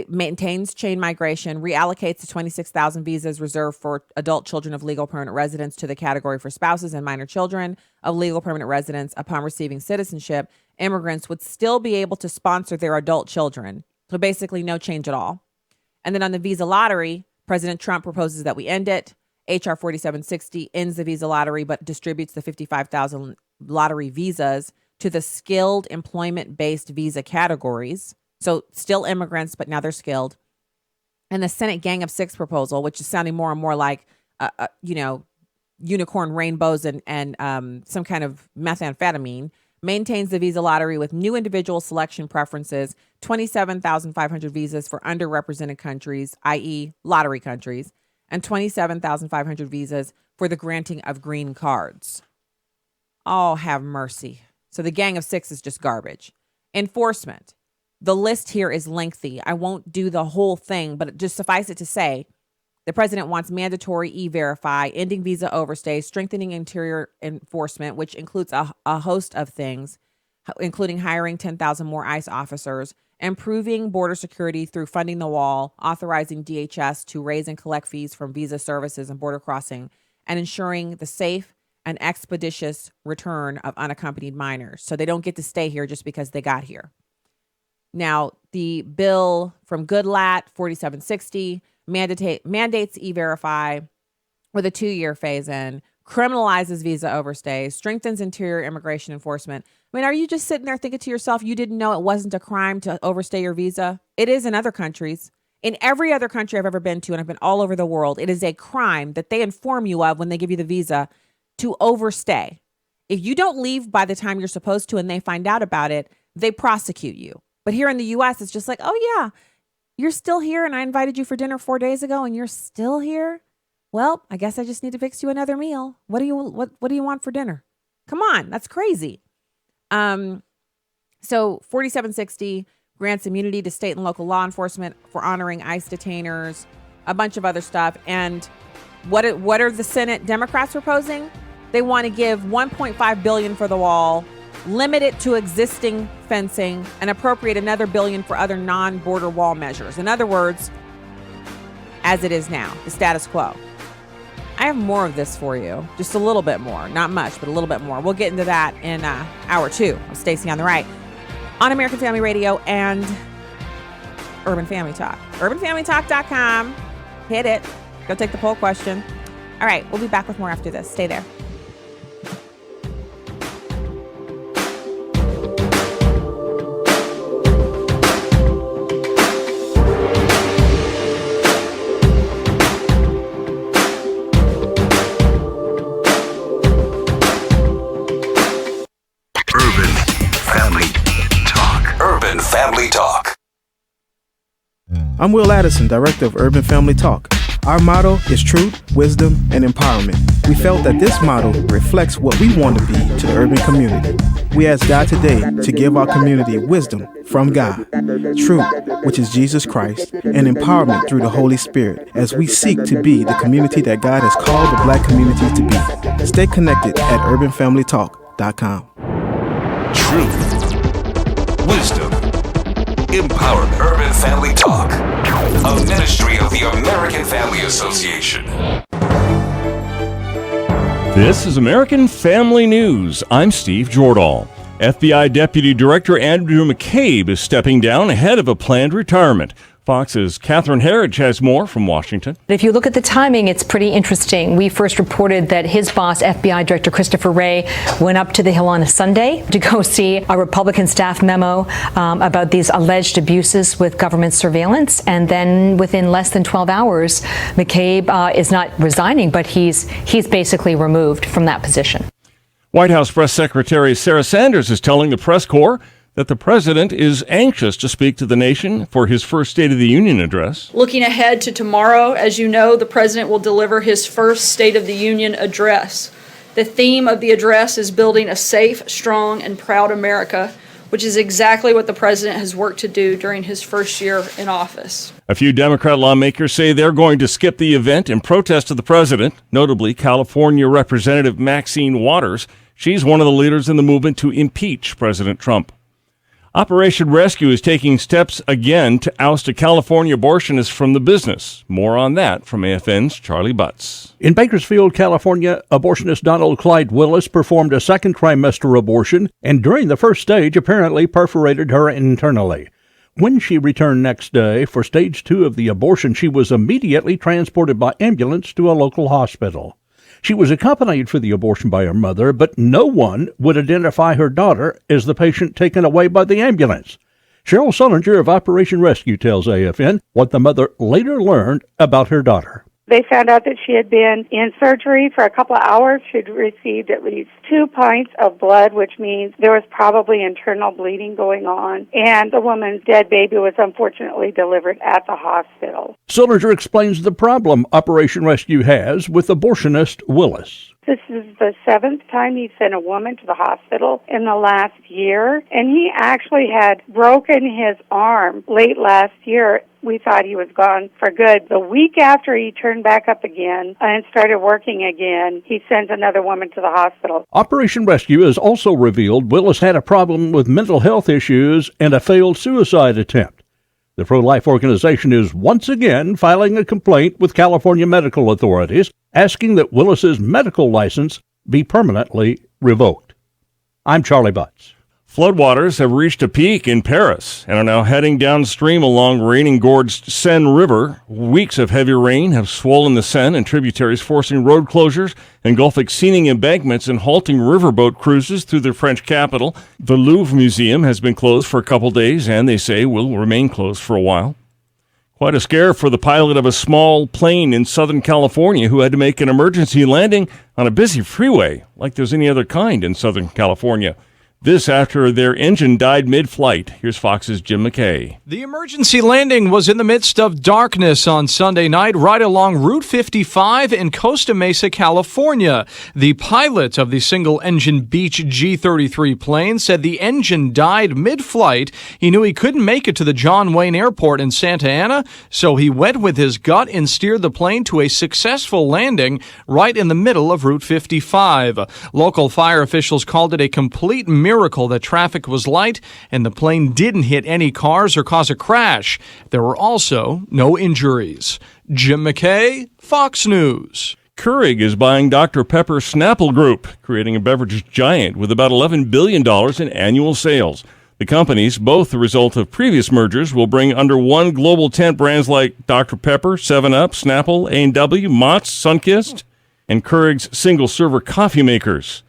maintains chain migration, reallocates the 26,000 visas reserved for adult children of legal permanent residents to the category for spouses and minor children of legal permanent residents. Upon receiving citizenship, immigrants would still be able to sponsor their adult children. So basically no change at all. And then on the visa lottery, President Trump proposes that we end it. HR 4760 ends the visa lottery, but distributes the 55,000 lottery visas to the skilled employment-based visa categories. So still immigrants, but now they're skilled. And the Senate Gang of Six proposal, which is sounding more and more like, unicorn rainbows and some kind of methamphetamine, maintains the visa lottery with new individual selection preferences, 27,500 visas for underrepresented countries, i.e. lottery countries, and 27,500 visas for the granting of green cards. Oh, have mercy. So the Gang of Six is just garbage. Enforcement. The list here is lengthy. I won't do the whole thing, but just suffice it to say, the president wants mandatory e-verify, ending visa overstays, strengthening interior enforcement, which includes a host of things, including hiring 10,000 more ICE officers, improving border security through funding the wall, authorizing DHS to raise and collect fees from visa services and border crossing, and ensuring the safe and expeditious return of unaccompanied minors. So they don't get to stay here just because they got here. Now, the bill from Goodlatte, 4760, mandates e-verify with a 2-year phase-in, criminalizes visa overstays, strengthens interior immigration enforcement. I mean, are you just sitting there thinking to yourself, you didn't know it wasn't a crime to overstay your visa? It is in other countries. In every other country I've ever been to, and I've been all over the world, it is a crime that they inform you of when they give you the visa to overstay. If you don't leave by the time you're supposed to and they find out about it, they prosecute you. But here in the U.S., it's just like, oh, yeah, you're still here and I invited you for dinner 4 days ago and you're still here? Well, I guess I just need to fix you another meal. What do you want for dinner? Come on, that's crazy. So 4760 grants immunity to state and local law enforcement for honoring ICE detainers, a bunch of other stuff. And what are the Senate Democrats proposing? They want to give $1.5 billion for the wall, limit it to existing fencing, and appropriate another $1 billion for other non-border wall measures. In other words, as it is now, the status quo. I have more of this for you, just a little bit more, not much, but a little bit more. We'll get into that in hour 2 of Stacy on the Right on American Family Radio and Urban Family Talk. UrbanFamilyTalk.com. Hit it. Go take the poll question. All right, we'll be back with more after this. Stay there. Family Talk. I'm Will Addison, Director of Urban Family Talk. Our motto is truth, wisdom, and empowerment. We felt that this motto reflects what we want to be to the urban community. We ask God today to give our community wisdom from God, truth, which is Jesus Christ, and empowerment through the Holy Spirit as we seek to be the community that God has called the Black community to be. Stay connected at urbanfamilytalk.com. Truth, wisdom, empowerment. Urban Family Talk, a ministry of the American Family Association. This is American Family News. I'm Steve Jordahl. FBI Deputy Director Andrew McCabe is stepping down ahead of a planned retirement. Fox's Catherine Herridge has more from Washington. If you look at the timing, it's pretty interesting. We first reported that his boss, FBI Director Christopher Wray, went up to the Hill on a Sunday to go see a Republican staff memo about these alleged abuses with government surveillance. And then within less than 12 hours, McCabe is not resigning, but he's basically removed from that position. White House Press Secretary Sarah Sanders is telling the press corps that the president is anxious to speak to the nation for his first State of the Union address. Looking ahead to tomorrow, as you know, the president will deliver his first State of the Union address. The theme of the address is building a safe, strong, and proud America, which is exactly what the president has worked to do during his first year in office. A few Democrat lawmakers say they're going to skip the event in protest of the president, notably California Representative Maxine Waters. She's one of the leaders in the movement to impeach President Trump. Operation Rescue is taking steps again to oust a California abortionist from the business. More on that from AFN's Charlie Butts. In Bakersfield, California, abortionist Donald Clyde Willis performed a second trimester abortion and during the first stage apparently perforated her internally. When she returned next day for stage 2 of the abortion, she was immediately transported by ambulance to a local hospital. She was accompanied for the abortion by her mother, but no one would identify her daughter as the patient taken away by the ambulance. Cheryl Sullinger of Operation Rescue tells AFN what the mother later learned about her daughter. They found out that she had been in surgery for a couple of hours. She'd received at least 2 pints of blood, which means there was probably internal bleeding going on. And the woman's dead baby was unfortunately delivered at the hospital. Sullinger explains the problem Operation Rescue has with abortionist Willis. This is the 7th time he sent a woman to the hospital in the last year, and he actually had broken his arm late last year. We thought he was gone for good. The week after he turned back up again and started working again, he sends another woman to the hospital. Operation Rescue has also revealed Willis had a problem with mental health issues and a failed suicide attempt. The pro-life organization is once again filing a complaint with California medical authorities, asking that Willis's medical license be permanently revoked. I'm Charlie Butts. Floodwaters have reached a peak in Paris and are now heading downstream along rain-engorged Seine River. Weeks of heavy rain have swollen the Seine and tributaries, forcing road closures, engulfing scenic embankments, and halting riverboat cruises through the French capital. The Louvre Museum has been closed for a couple days and, they say, will remain closed for a while. Quite a scare for the pilot of a small plane in Southern California who had to make an emergency landing on a busy freeway like there's any other kind in Southern California. This after their engine died mid-flight. Here's Fox's Jim McCabe. The emergency landing was in the midst of darkness on Sunday night right along Route 55 in Costa Mesa, California. The pilot of the single-engine Beech G-33 plane said the engine died mid-flight. He knew he couldn't make it to the John Wayne Airport in Santa Ana, so he went with his gut and steered the plane to a successful landing right in the middle of Route 55. Local fire officials called it a complete miracle that traffic was light and the plane didn't hit any cars or cause a crash. There were also no injuries. Jim McCabe, Fox News. Keurig is buying Dr. Pepper Snapple Group, creating a beverage giant with about $11 billion in annual sales. The companies, both the result of previous mergers, will bring under one global tent brands like Dr. Pepper, 7-Up, Snapple, A&W, Mott's, Sunkist, and Keurig's single-server coffee makers.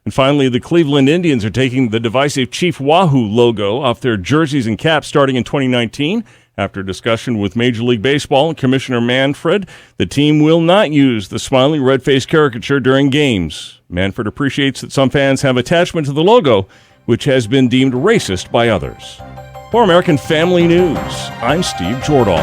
And finally, the Cleveland Indians are taking the divisive Chief Wahoo logo off their jerseys and caps starting in 2019. After discussion with Major League Baseball and Commissioner Manfred, the team will not use the smiling red-faced caricature during games. Manfred appreciates that some fans have attachment to the logo, which has been deemed racist by others. For American Family News, I'm Steve Jordahl.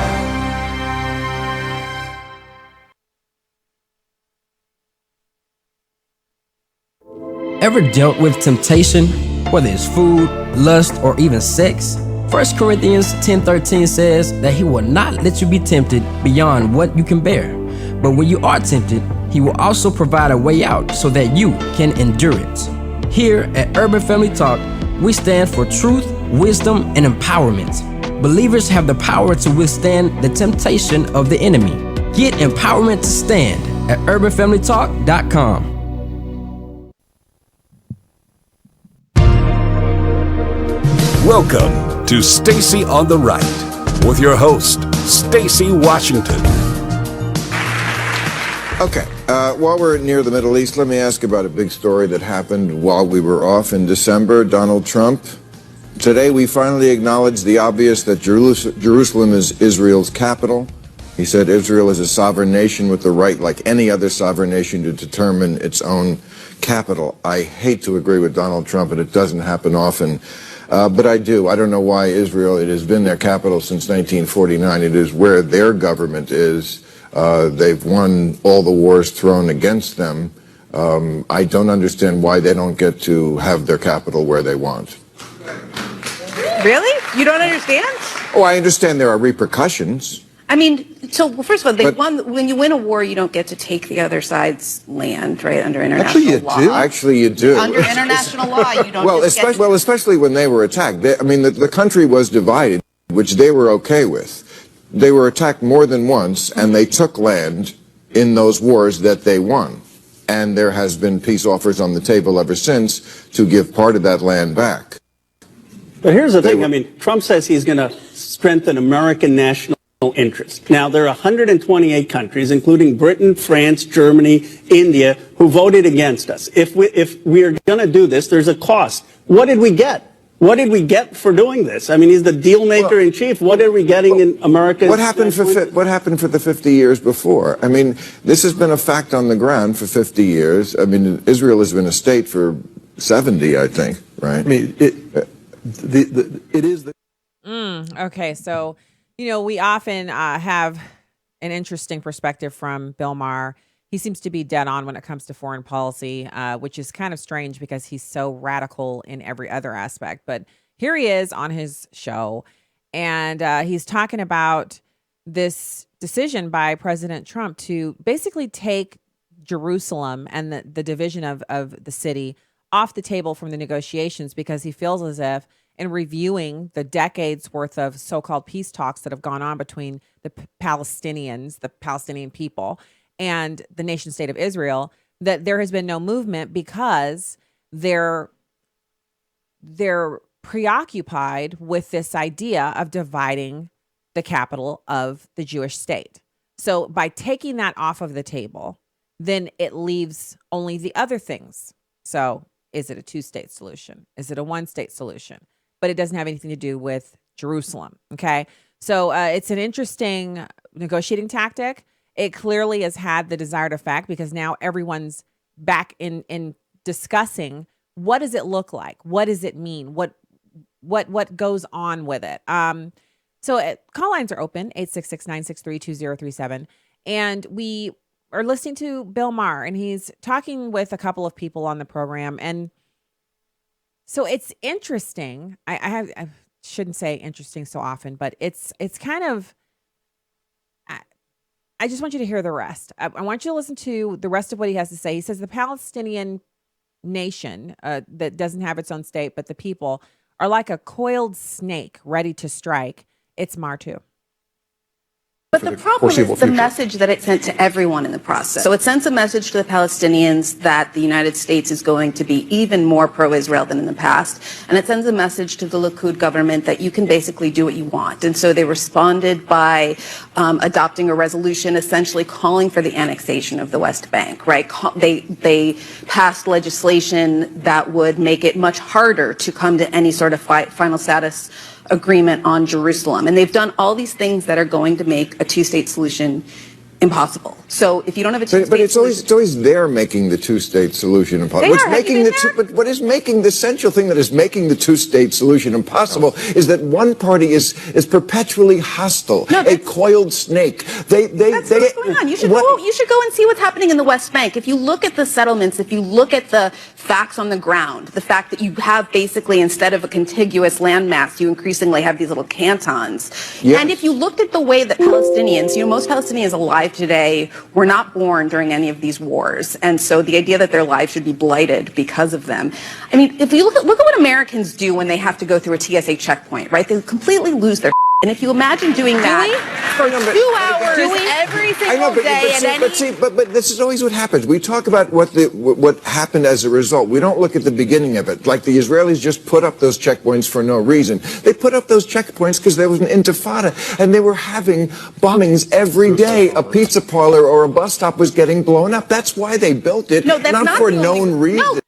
Ever dealt with temptation, whether it's food, lust, or even sex? 1 Corinthians 10:13 says that he will not let you be tempted beyond what you can bear. But when you are tempted, he will also provide a way out so that you can endure it. Here at Urban Family Talk, we stand for truth, wisdom, and empowerment. Believers have the power to withstand the temptation of the enemy. Get empowerment to stand at urbanfamilytalk.com. Welcome to Stacy on the Right with your host, Stacy Washington. Okay, while we're near the Middle East, let me ask about a big story that happened while we were off in December. Donald Trump. Today we finally acknowledged the obvious that Jerusalem is Israel's capital. He said Israel is a sovereign nation with the right, like any other sovereign nation, to determine its own capital. I hate to agree with Donald Trump, and it doesn't happen often, but I do. I don't know why Israel, it has been their capital since 1949. It is where their government is. They've won all the wars thrown against them. I don't understand why they don't get to have their capital where they want. Really? You don't understand? Oh, I understand there are repercussions. I mean, well, first of all, when you win a war, you don't get to take the other side's land, right, under international law. Actually, you do. Under international law, you don't especially when they were attacked. The country was divided, which they were okay with. They were attacked more than once, and they took land in those wars that they won. And there has been peace offers on the table ever since to give part of that land back. But here's the thing. I mean, Trump says he's going to strengthen American national interest. Now, there are 128 countries, including Britain, France, Germany, India, who voted against us. If we are going to do this, there's a cost. What did we get? What did we get for doing this? I mean, he's the deal maker in chief. What are we getting in America? What happened for the 50 years before? I mean, this has been a fact on the ground for 50 years. I mean, Israel has been a state for 70, I think, right? I mean, it is the. Okay, so we often have an interesting perspective from Bill Maher. He seems to be dead on when it comes to foreign policy, which is kind of strange because he's so radical in every other aspect. But here he is on his show, and he's talking about this decision by President Trump to basically take Jerusalem and the division of the city off the table from the negotiations, because he feels as if, in reviewing the decades worth of so-called peace talks that have gone on between the Palestinians, the Palestinian people, and the nation state of Israel, that there has been no movement because they're preoccupied with this idea of dividing the capital of the Jewish state. So by taking that off of the table, then it leaves only the other things. So is it a two-state solution? Is it a one-state solution? But it doesn't have anything to do with Jerusalem. Okay. So it's an interesting negotiating tactic. It clearly has had the desired effect, because now everyone's back in discussing, what does it look like? What does it mean? What goes on with it? So call lines are open, 866-963-2037. And we are listening to Bill Maher, and he's talking with a couple of people on the program. And so it's interesting. I shouldn't say interesting so often, but it's kind of, I just want you to hear the rest. I want you to listen to the rest of what he has to say. He says the Palestinian nation that doesn't have its own state, but the people are like a coiled snake ready to strike. It's Martu. But the problem is the message that it sent to everyone in the process. So it sends a message to the Palestinians that the United States is going to be even more pro-Israel than in the past. And it sends a message to the Likud government that you can basically do what you want. And so they responded by adopting a resolution essentially calling for the annexation of the West Bank, right? They passed legislation that would make it much harder to come to any sort of final status agreement on Jerusalem. And they've done all these things that are going to make a two-state solution impossible. So if you don't have a two-state but it's always they're making the two-state solution impossible. But what is making the essential thing that is making the two-state solution impossible is that one party is perpetually hostile, a coiled snake. That's what's going on. You should go and see what's happening in the West Bank. If you look at the settlements, if you look at the facts on the ground, the fact that you have basically, instead of a contiguous landmass, you increasingly have these little cantons. Yes. And if you looked at the way that Palestinians, most Palestinians alive today were not born during any of these wars. And so the idea that their lives should be blighted because of them. I mean, if you look at what Americans do when they have to go through a TSA checkpoint, right? They completely lose their And if you imagine doing that for 2 hours every single day, but this is always what happens. We talk about what happened as a result. We don't look at the beginning of it. Like the Israelis just put up those checkpoints for no reason. They put up those checkpoints because there was an intifada, and they were having bombings every day. A pizza parlor or a bus stop was getting blown up. That's why they built it, No, that's not for the known only- reason.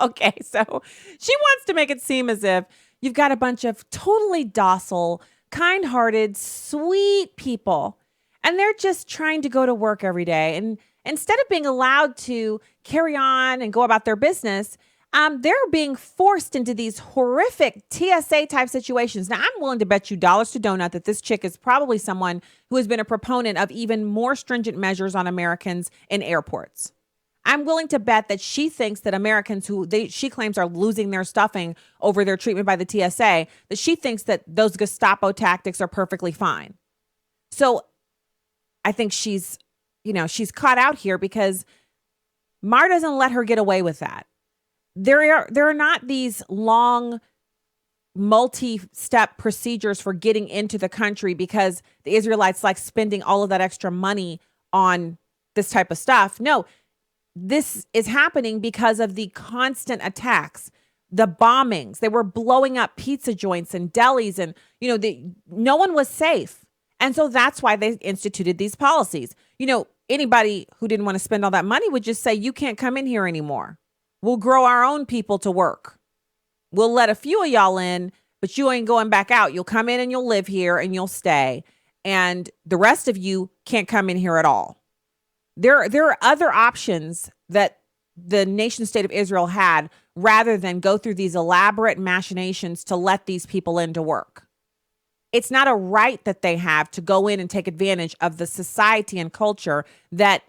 Okay, so she wants to make it seem as if you've got a bunch of totally docile, kind-hearted, sweet people, and they're just trying to go to work every day. And instead of being allowed to carry on and go about their business, they're being forced into these horrific TSA-type situations. Now, I'm willing to bet you dollars to donut that this chick is probably someone who has been a proponent of even more stringent measures on Americans in airports. I'm willing to bet that she thinks that Americans who she claims are losing their stuffing over their treatment by the TSA, that she thinks that those Gestapo tactics are perfectly fine. So I think she's caught out here because Mar doesn't let her get away with that. There are not these long multi-step procedures for getting into the country because the Israelites like spending all of that extra money on this type of stuff. No, this is happening because of the constant attacks, the bombings. They were blowing up pizza joints and delis, and no one was safe. And so that's why they instituted these policies. Anybody who didn't want to spend all that money would just say, you can't come in here anymore. We'll grow our own people to work. We'll let a few of y'all in, but you ain't going back out. You'll come in and you'll live here and you'll stay. And the rest of you can't come in here at all. There are other options that the nation state of Israel had rather than go through these elaborate machinations to let these people into work. It's not a right that they have to go in and take advantage of the society and culture that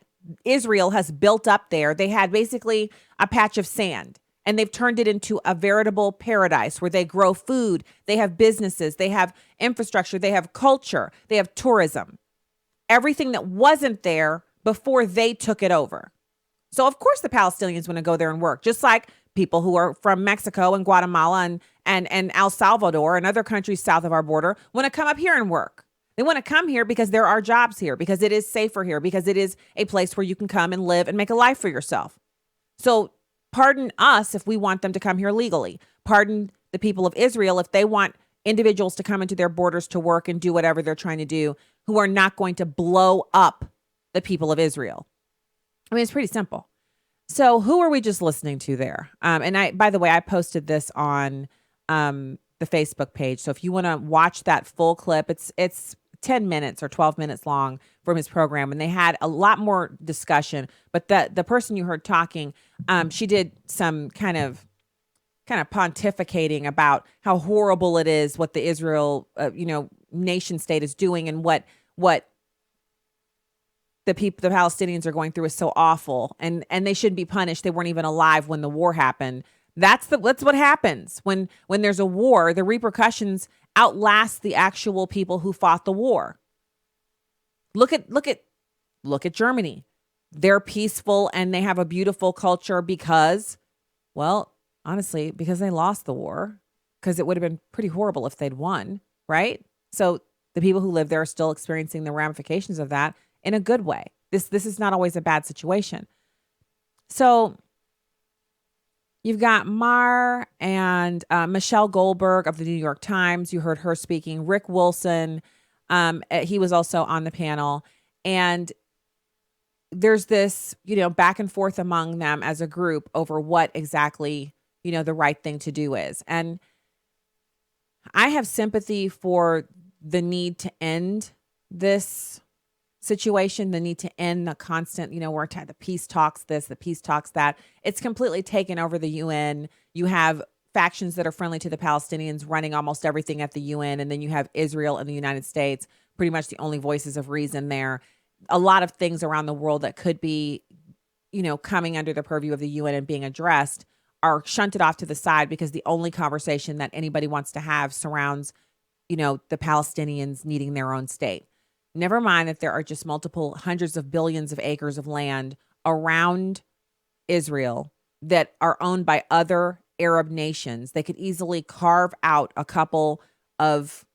Israel has built up there. They had basically a patch of sand, and they've turned it into a veritable paradise where they grow food, they have businesses, they have infrastructure, they have culture, they have tourism. Everything that wasn't there before they took it over. So of course the Palestinians want to go there and work, just like people who are from Mexico and Guatemala and El Salvador and other countries south of our border want to come up here and work. They want to come here because there are jobs here, because it is safer here, because it is a place where you can come and live and make a life for yourself. So pardon us if we want them to come here legally. Pardon the people of Israel if they want individuals to come into their borders to work and do whatever they're trying to do, who are not going to blow up the people of Israel. I mean, it's pretty simple. So who are we just listening to there? And by the way, I posted this on the Facebook page. So if you want to watch that full clip, it's 10 minutes or 12 minutes long from his program. And they had a lot more discussion, but the person you heard talking, she did some kind of pontificating about how horrible it is what the Israel, nation state is doing, and what the Palestinians are going through is so awful, and they shouldn't be punished. They weren't even alive when the war happened. That's what happens when there's a war. The repercussions outlast the actual people who fought the war. Look at Germany. They're peaceful and they have a beautiful culture because, well, honestly, because they lost the war, because it would have been pretty horrible if they'd won, right? So the people who live there are still experiencing the ramifications of that in a good way. This is not always a bad situation. So you've got Mar and Michelle Goldberg of the New York Times. You heard her speaking. Rick Wilson, he was also on the panel. And there's this, back and forth among them as a group over what exactly, the right thing to do is. And I have sympathy for the need to end this situation, the need to end the constant, we're the peace talks this, the peace talks that. It's completely taken over the UN. You have factions that are friendly to the Palestinians running almost everything at the UN. And then you have Israel and the United States, pretty much the only voices of reason there. A lot of things around the world that could be, coming under the purview of the UN and being addressed are shunted off to the side because the only conversation that anybody wants to have surrounds, the Palestinians needing their own state. Never mind that there are just multiple hundreds of billions of acres of land around Israel that are owned by other Arab nations. They could easily carve out a couple of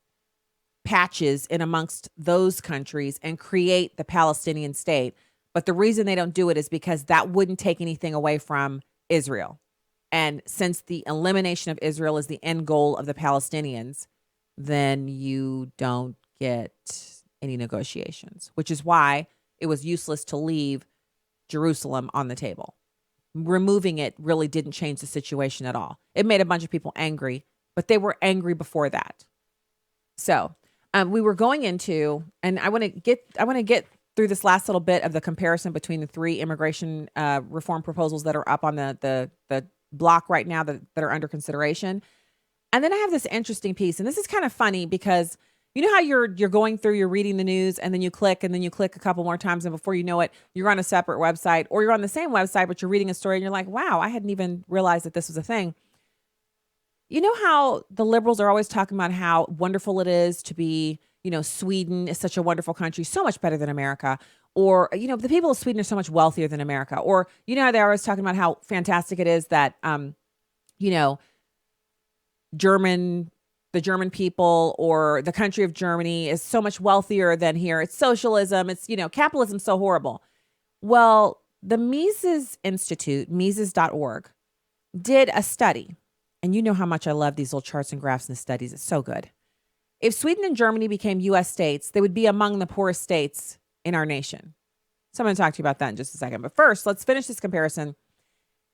patches in amongst those countries and create the Palestinian state. But the reason they don't do it is because that wouldn't take anything away from Israel. And since the elimination of Israel is the end goal of the Palestinians, then you don't get any negotiations, which is why it was useless to leave Jerusalem on the table. Removing it really didn't change the situation at all. It made a bunch of people angry, but they were angry before that. So we were going into, and I want to get through this last little bit of the comparison between the three immigration reform proposals that are up on the block right now that are under consideration. And then I have this interesting piece, and this is kind of funny because you know how you're going through, you're reading the news, and then you click a couple more times, and before you know it, you're on a separate website, or you're on the same website, but you're reading a story, and you're like, wow, I hadn't even realized that this was a thing. You know how the liberals are always talking about how wonderful it is to be, Sweden is such a wonderful country, so much better than America. Or, the people of Sweden are so much wealthier than America. Or, how they're always talking about how fantastic it is that, the German people or the country of Germany is so much wealthier than here. It's socialism. It's, capitalism's so horrible. Well, the Mises Institute, Mises.org, did a study. And you know how much I love these little charts and graphs and studies. It's so good. If Sweden and Germany became U.S. states, they would be among the poorest states in our nation. So I'm going to talk to you about that in just a second. But first, let's finish this comparison.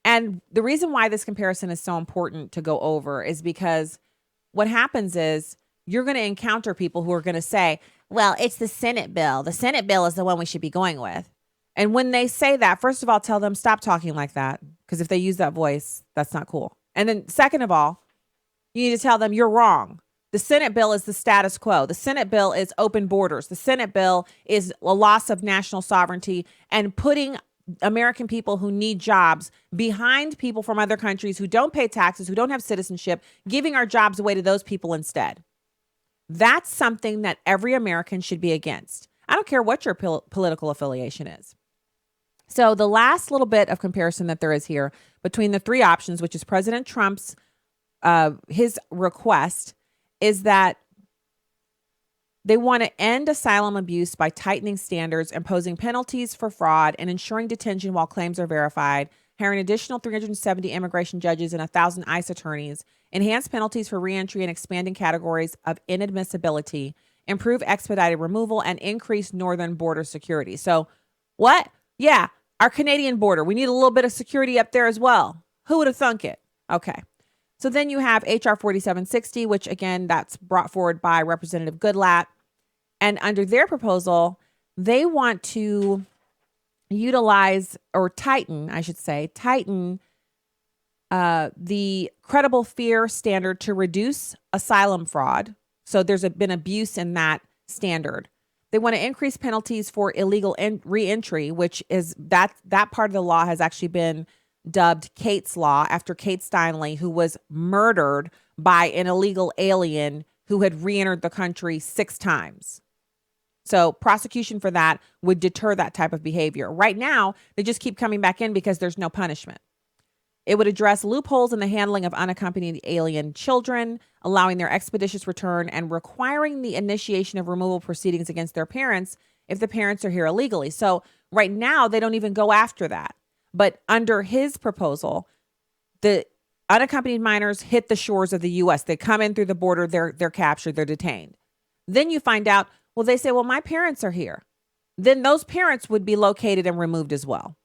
And the reason why this comparison is so important to go over is because what happens is you're going to encounter people who are going to say, well, it's the Senate bill. The Senate bill is the one we should be going with. And when they say that, first of all, tell them stop talking like that. Because if they use that voice, that's not cool. And then second of all, you need to tell them you're wrong. The Senate bill is the status quo. The Senate bill is open borders. The Senate bill is a loss of national sovereignty and putting American people who need jobs behind people from other countries who don't pay taxes, who don't have citizenship, giving our jobs away to those people instead. That's something that every American should be against. I don't care what your political affiliation is. So the last little bit of comparison that there is here between the three options, which is President Trump's, his request is that they want to end asylum abuse by tightening standards, imposing penalties for fraud, and ensuring detention while claims are verified, hiring additional 370 immigration judges and 1,000 ICE attorneys, enhance penalties for reentry and expanding categories of inadmissibility, improve expedited removal, and increase northern border security. So what? Yeah, our Canadian border. We need a little bit of security up there as well. Who would have thunk it? Okay. So then you have HR 4760, which again, that's brought forward by Representative Goodlatte. And under their proposal, they want to utilize or tighten the credible fear standard to reduce asylum fraud. So there's been abuse in that standard. They want to increase penalties for illegal reentry, which is that part of the law has actually been dubbed Kate's Law after Kate Steinle, who was murdered by an illegal alien who had reentered the country 6 times. So prosecution for that would deter that type of behavior. Right now, they just keep coming back in because there's no punishment. It would address loopholes in the handling of unaccompanied alien children, allowing their expeditious return and requiring the initiation of removal proceedings against their parents if the parents are here illegally. So right now, they don't even go after that. But under his proposal, the unaccompanied minors hit the shores of the U.S. They come in through the border, they're captured, they're detained. Then you find out, well, they say, well, my parents are here. Then those parents would be located and removed as well.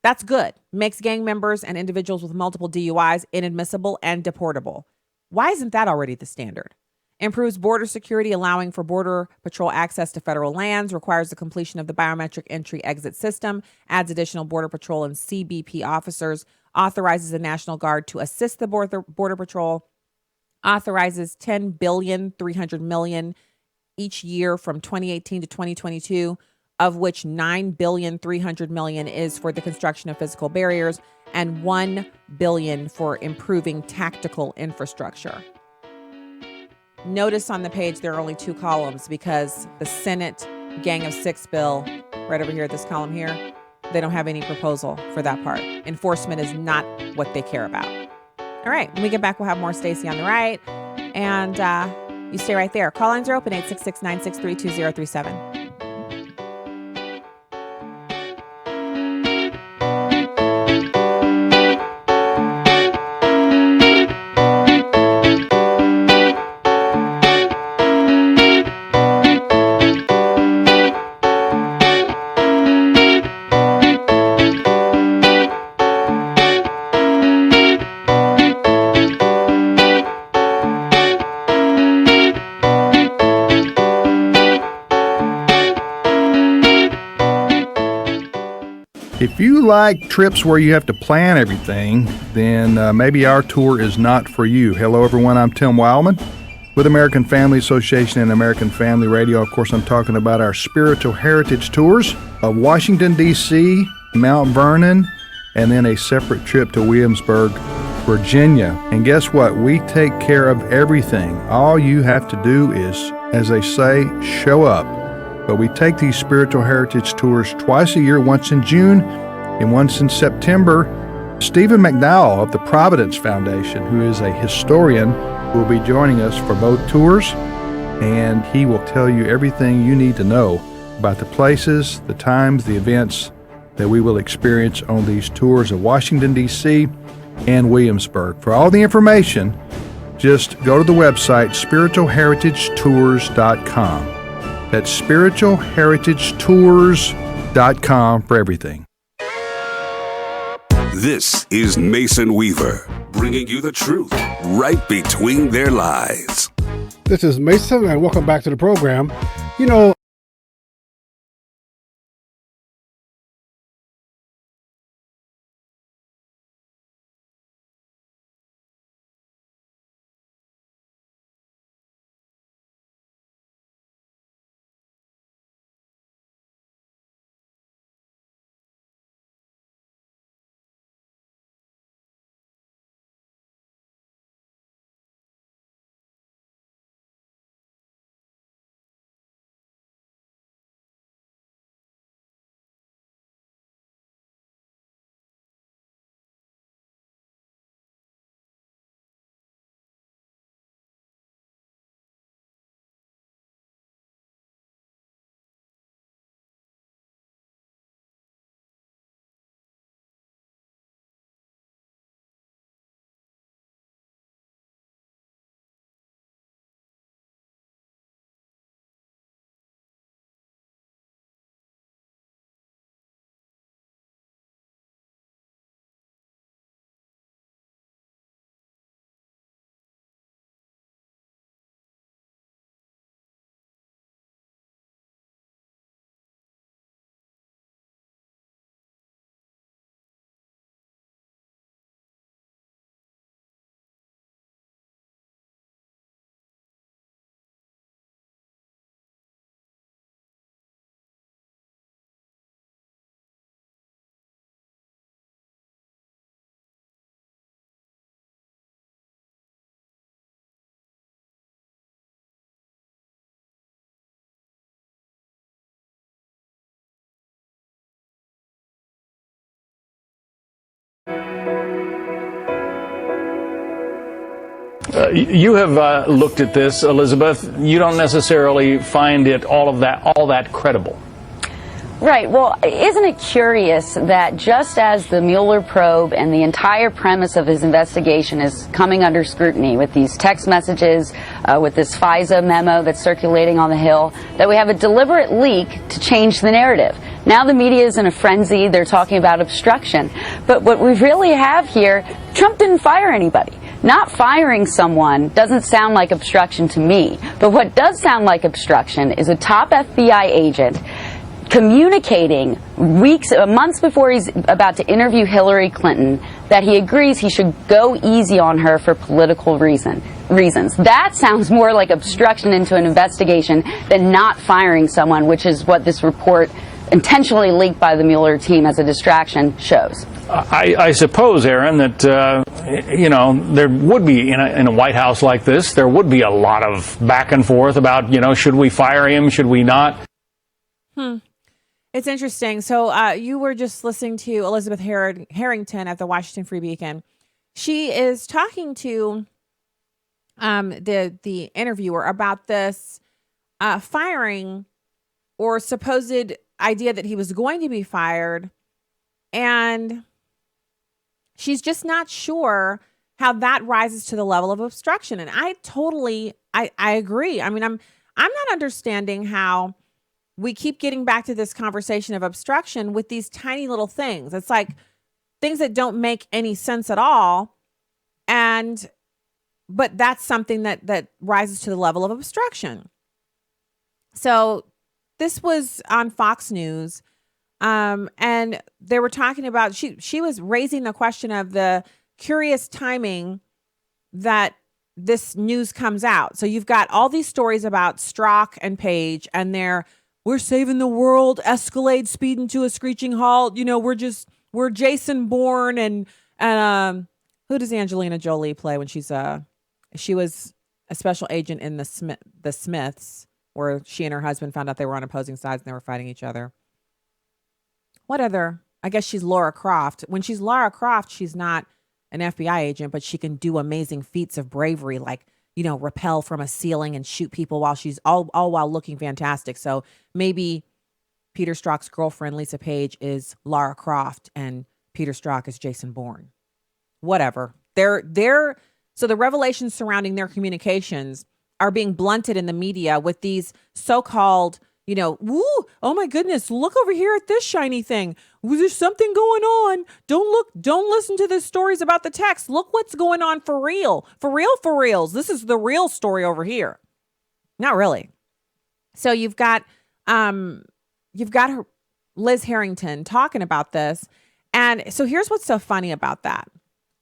That's good. Makes gang members and individuals with multiple DUIs inadmissible and deportable. Why isn't that already the standard? Improves border security, allowing for Border Patrol access to federal lands, requires the completion of the biometric entry-exit system, adds additional Border Patrol and CBP officers, authorizes the National Guard to assist the Border Patrol, authorizes $10.3 billion each year from 2018 to 2022, of which $9.3 billion is for the construction of physical barriers and $1 billion for improving tactical infrastructure. Notice on the page there are only 2 columns because the Senate Gang of 6 bill, right over here, this column here, they don't have any proposal for that part. Enforcement is not what they care about. All right, when we get back, we'll have more Stacy on the right. And, You stay right there. Call lines are open, 866-963-2037. If you like trips where you have to plan everything, then maybe our tour is not for you. Hello, everyone. I'm Tim Wildman with American Family Association and American Family Radio. Of course, I'm talking about our spiritual heritage tours of Washington, D.C., Mount Vernon, and then a separate trip to Williamsburg, Virginia. And guess what? We take care of everything. All you have to do is, as they say, show up. But we take these spiritual heritage tours twice a year, once in June and once in September. Stephen McDowell of the Providence Foundation, who is a historian, will be joining us for both tours, and he will tell you everything you need to know about the places, the times, the events that we will experience on these tours of Washington, D.C. and Williamsburg. For all the information, just go to the website spiritualheritagetours.com. That's spiritualheritagetours.com for everything. This is Mason Weaver, bringing you the truth right between their lies. This is Mason, and welcome back to the program. You know, You have looked at this, Elizabeth. You don't necessarily find it all that credible. Right. Well, isn't it curious that just as the Mueller probe and the entire premise of his investigation is coming under scrutiny with these text messages, with this FISA memo that's circulating on the Hill, that we have a deliberate leak to change the narrative. Now the media is in a frenzy. They're talking about obstruction. But what we really have here, Trump didn't fire anybody. Not firing someone doesn't sound like obstruction to me. But what does sound like obstruction is a top FBI agent communicating months before he's about to interview Hillary Clinton that he agrees he should go easy on her for political reasons. That sounds more like obstruction into an investigation than not firing someone, which is what this report intentionally leaked by the Mueller team as a distraction shows. I suppose, Aaron, that there would be in a White House like this, there would be a lot of back and forth about, should we fire him, should we not? It's interesting. So you were just listening to Elizabeth Harrington at the Washington Free Beacon. She is talking to the interviewer about this firing or supposed idea that he was going to be fired, and she's just not sure how that rises to the level of obstruction. And I agree. I mean, I'm not understanding how we keep getting back to this conversation of obstruction with these tiny little things. It's like things that don't make any sense at all. But that's something that rises to the level of obstruction. So this was on Fox News. And they were talking about, she was raising the question of the curious timing that this news comes out. So you've got all these stories about Strzok and Page, and we're saving the world, Escalade speeding to a screeching halt. You know, we're Jason Bourne and who does Angelina Jolie play when she was a special agent in the Smiths, where she and her husband found out they were on opposing sides and they were fighting each other. What other? I guess she's Lara Croft. When she's Lara Croft, she's not an FBI agent, but she can do amazing feats of bravery, like, you know, rappel from a ceiling and shoot people while she's all while looking fantastic. So maybe Peter Strzok's girlfriend, Lisa Page, is Lara Croft and Peter Strzok is Jason Bourne. Whatever. So the revelations surrounding their communications are being blunted in the media with these so-called, you know, woo, oh my goodness, look over here at this shiny thing. There's something going on. Don't listen to the stories about the text. Look what's going on for real. For reals. This is the real story over here. Not really. So you've got Liz Harrington talking about this. And so here's what's so funny about that.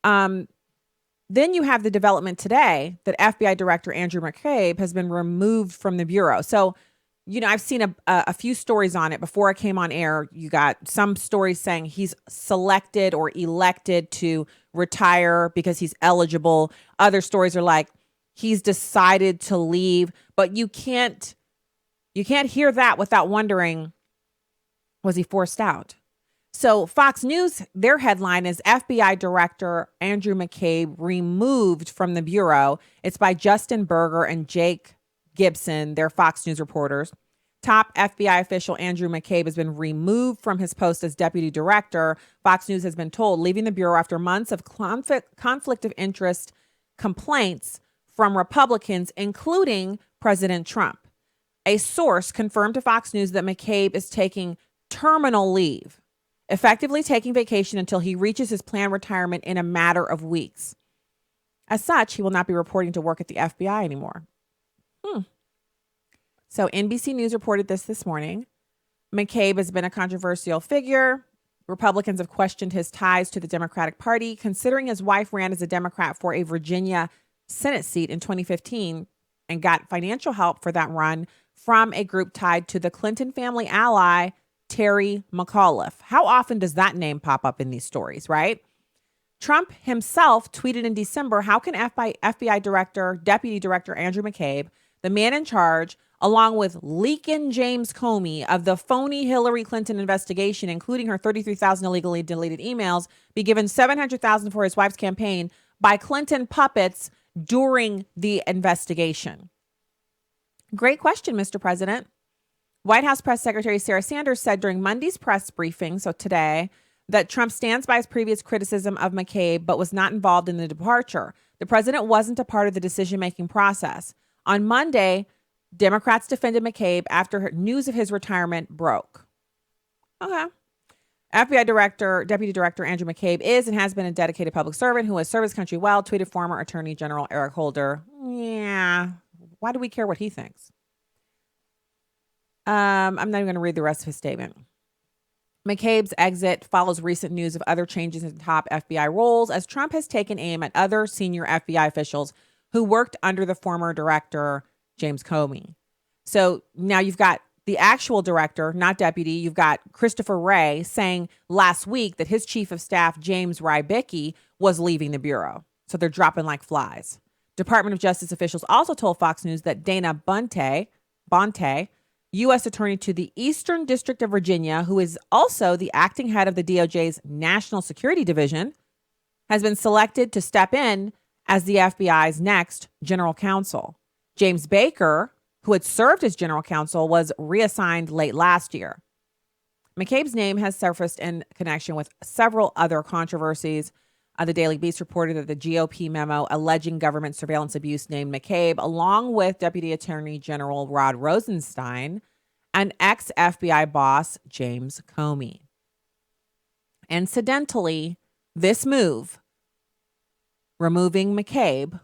Then you have the development today that FBI Director Andrew McCabe has been removed from the Bureau. So, you know, I've seen a few stories on it before I came on air. You got some stories saying he's selected or elected to retire because he's eligible. Other stories are like he's decided to leave, but you can't hear that without wondering, was he forced out? So Fox News, their headline is FBI Director Andrew McCabe removed from the Bureau. It's by Justin Berger and Jake Gibson. They're Fox News reporters. Top FBI official Andrew McCabe has been removed from his post as deputy director. Fox News has been told, leaving the Bureau after months of conflict of interest complaints from Republicans, including President Trump. A source confirmed to Fox News that McCabe is taking terminal leave, effectively taking vacation until he reaches his planned retirement in a matter of weeks. As such, he will not be reporting to work at the FBI anymore. So NBC News reported this morning. McCabe has been a controversial figure. Republicans have questioned his ties to the Democratic Party, considering his wife ran as a Democrat for a Virginia Senate seat in 2015 and got financial help for that run from a group tied to the Clinton family ally, Terry McAuliffe. How often does that name pop up in these stories, right? Trump himself tweeted in December, how can FBI Deputy Director Andrew McCabe, the man in charge, along with leaking James Comey of the phony Hillary Clinton investigation, including her 33,000 illegally deleted emails, be given $700,000 for his wife's campaign by Clinton puppets during the investigation? Great question, Mr. President. White House Press Secretary Sarah Sanders said during Monday's press briefing, so today, that Trump stands by his previous criticism of McCabe, but was not involved in the departure. The president wasn't a part of the decision-making process. On Monday, Democrats defended McCabe after news of his retirement broke. Okay. FBI Deputy Director Andrew McCabe is and has been a dedicated public servant who has served his country well, tweeted former Attorney General Eric Holder. Yeah. Why do we care what he thinks? I'm not even going to read the rest of his statement. McCabe's exit follows recent news of other changes in top FBI roles as Trump has taken aim at other senior FBI officials who worked under the former director, James Comey. So now you've got the actual director, not deputy. You've got Christopher Wray saying last week that his chief of staff, James Rybicki, was leaving the Bureau. So they're dropping like flies. Department of Justice officials also told Fox News that Dana Bonte, U.S. Attorney to the Eastern District of Virginia, who is also the acting head of the DOJ's National Security Division, has been selected to step in as the FBI's next general counsel. James Baker, who had served as general counsel, was reassigned late last year. McCabe's name has surfaced in connection with several other controversies. The Daily Beast reported that the GOP memo alleging government surveillance abuse named McCabe, along with Deputy Attorney General Rod Rosenstein and ex-FBI boss James Comey. Incidentally, this move, removing McCabe,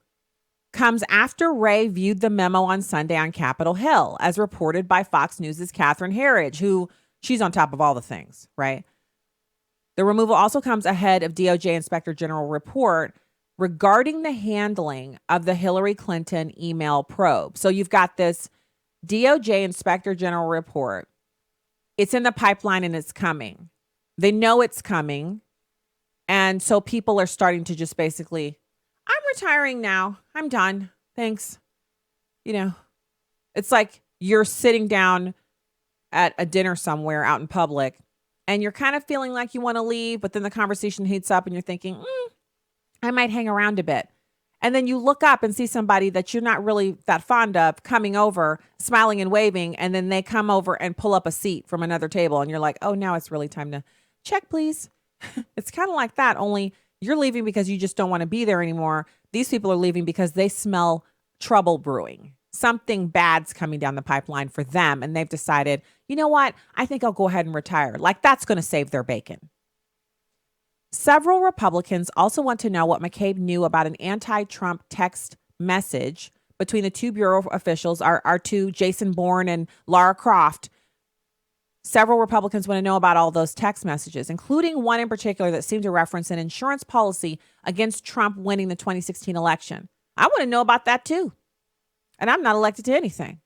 comes after Wray viewed the memo on Sunday on Capitol Hill, as reported by Fox News' Catherine Herridge, who she's on top of all the things, right? The removal also comes ahead of DOJ Inspector General report regarding the handling of the Hillary Clinton email probe. So you've got this DOJ Inspector General report. It's in the pipeline and it's coming. They know it's coming. And so people are starting to just basically, I'm retiring now. I'm done. Thanks. You know, it's like you're sitting down at a dinner somewhere out in public and you're kind of feeling like you want to leave, but then the conversation heats up and you're thinking, I might hang around a bit. And then you look up and see somebody that you're not really that fond of coming over, smiling and waving, and then they come over and pull up a seat from another table. And you're like, oh, now it's really time to check, please. It's kind of like that, only you're leaving because you just don't want to be there anymore. These people are leaving because they smell trouble brewing. Something bad's coming down the pipeline for them. And they've decided, you know what? I think I'll go ahead and retire. Like that's going to save their bacon. Several Republicans also want to know what McCabe knew about an anti-Trump text message between the two bureau officials, our two, Jason Bourne and Lara Croft. Several Republicans want to know about all those text messages, including one in particular that seemed to reference an insurance policy against Trump winning the 2016 election. I want to know about that too. And I'm not elected to anything.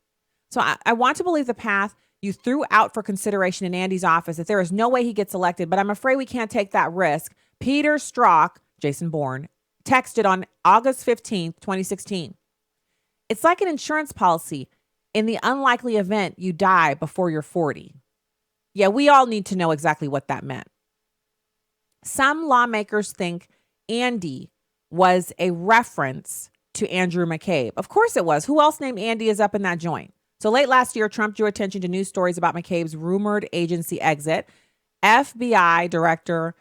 So I want to believe the path you threw out for consideration in Andy's office, that there is no way he gets elected, but I'm afraid we can't take that risk. Peter Strzok, Jason Bourne, texted on August 15th, 2016. It's like an insurance policy in the unlikely event you die before you're 40. Yeah, we all need to know exactly what that meant. Some lawmakers think Andy was a reference to Andrew McCabe. Of course it was. Who else named Andy is up in that joint? So late last year, Trump drew attention to news stories about McCabe's rumored agency exit. FBI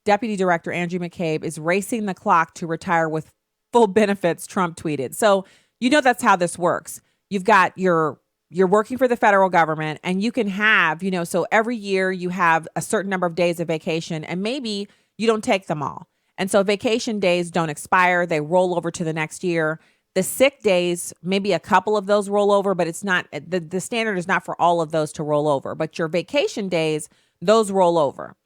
Deputy Director Andrew McCabe is racing the clock to retire with full benefits, Trump tweeted. So you know that's how this works. You've got you're working for the federal government and you can have, so every year you have a certain number of days of vacation and maybe you don't take them all. And so vacation days don't expire. They roll over to the next year. The sick days, maybe a couple of those roll over, but it's not, the standard is not for all of those to roll over. But your vacation days, those roll over.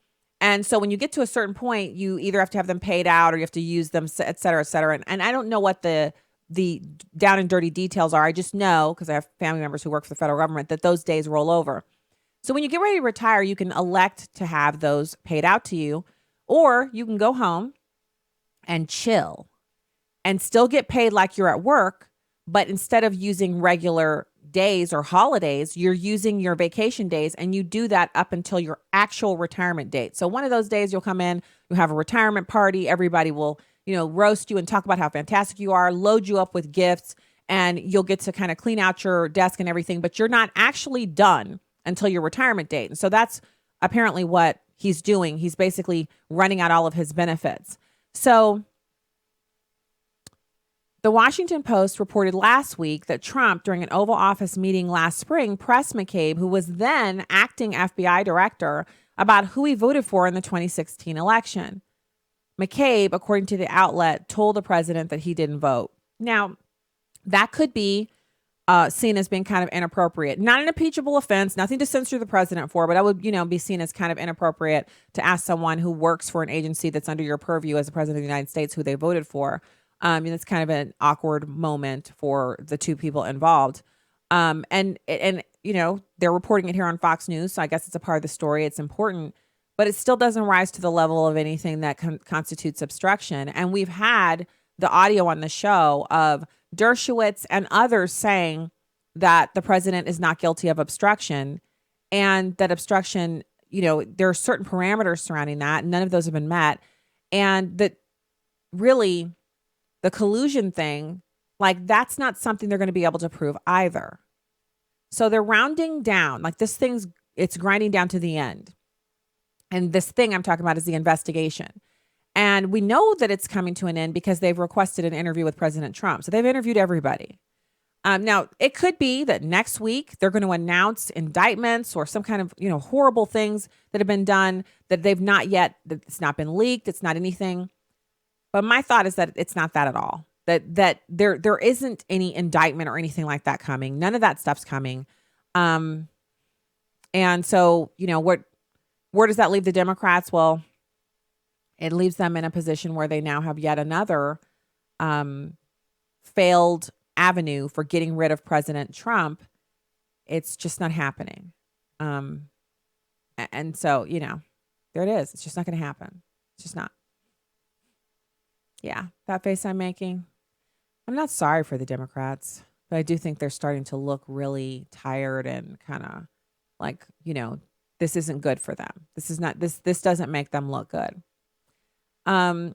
And so when you get to a certain point, you either have to have them paid out or you have to use them, et cetera, et cetera. And I don't know what the down and dirty details are. I just know, because I have family members who work for the federal government, that those days roll over. So when you get ready to retire, you can elect to have those paid out to you, or you can go home and chill and still get paid like you're at work, but instead of using regular days or holidays, you're using your vacation days, and you do that up until your actual retirement date. So one of those days you'll come in, you'll have a retirement party, everybody will, roast you and talk about how fantastic you are, load you up with gifts, and you'll get to kind of clean out your desk and everything, but you're not actually done until your retirement date. And so that's apparently what he's doing. He's basically running out all of his benefits. So the Washington Post reported last week that Trump, during an Oval Office meeting last spring, pressed McCabe, who was then acting FBI director, about who he voted for in the 2016 election. McCabe, according to the outlet, told the president that he didn't vote. Now, that could be seen as being kind of inappropriate. Not an impeachable offense, nothing to censure the president for, but that would, be seen as kind of inappropriate to ask someone who works for an agency that's under your purview as the president of the United States who they voted for. It's kind of an awkward moment for the two people involved. And they're reporting it here on Fox News, so I guess it's a part of the story. It's important, but it still doesn't rise to the level of anything that constitutes obstruction. And we've had the audio on the show of Dershowitz and others saying that the president is not guilty of obstruction, and that obstruction, there are certain parameters surrounding that. None of those have been met. And that really the collusion thing, like that's not something they're going to be able to prove either. So they're rounding down, like it's grinding down to the end. And this thing I'm talking about is the investigation. And we know that it's coming to an end because they've requested an interview with President Trump. So they've interviewed everybody. Now, it could be that next week they're going to announce indictments or some kind of, horrible things that have been done that they've not yet, that it's not been leaked. It's not anything. But my thought is that it's not that at all. That there isn't any indictment or anything like that coming. None of that stuff's coming. And so, where does that leave the Democrats? Well, it leaves them in a position where they now have yet another failed avenue for getting rid of President Trump. It's just not happening. And so, there it is. It's just not going to happen. It's just not. Yeah, that face I'm making. I'm not sorry for the Democrats, but I do think they're starting to look really tired and kind of like, this isn't good for them. This doesn't make them look good. So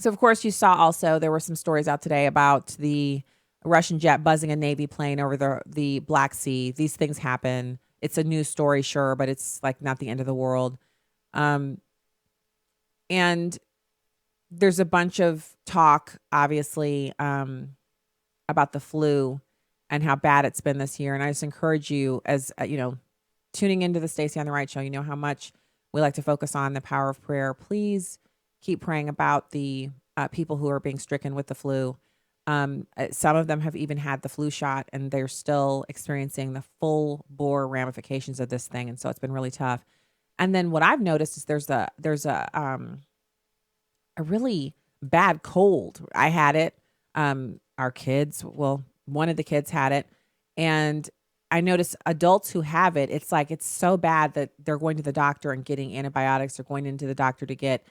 of course you saw also, there were some stories out today about the Russian jet buzzing a Navy plane over the Black Sea. These things happen. It's a news story, sure, but it's like not the end of the world. And there's a bunch of talk, obviously, about the flu and how bad it's been this year. And I just encourage you, as tuning into the Stacy on the Right show, you know how much we like to focus on the power of prayer. Please keep praying about the people who are being stricken with the flu. Some of them have even had the flu shot, and they're still experiencing the full bore ramifications of this thing. And so it's been really tough. And then what I've noticed is there's a really bad cold. I had it. Our kids, one of the kids had it. And I notice adults who have it, it's like, it's so bad that they're going to the doctor and getting antibiotics or going into the doctor to get,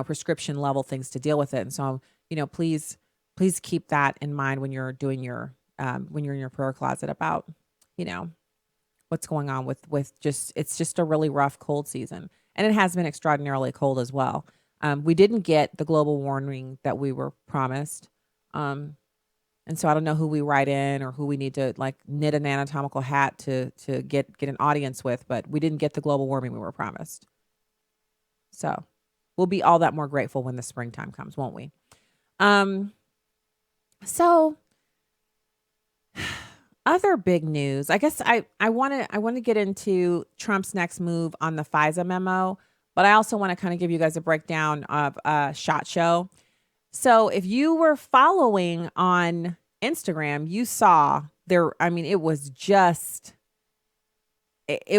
prescription level things to deal with it. And so, please keep that in mind when you're doing when you're in your prayer closet about, what's going on with it's just a really rough cold season. And it has been extraordinarily cold as well. We didn't get the global warming that we were promised. And so I don't know who we write in or who we need to knit an anatomical hat to get an audience with, but we didn't get the global warming we were promised. So we'll be all that more grateful when the springtime comes, won't we? So other big news, I guess I want to get into Trump's next move on the FISA memo, but I also want to kind of give you guys a breakdown of SHOT Show. So if you were following on Instagram, you saw it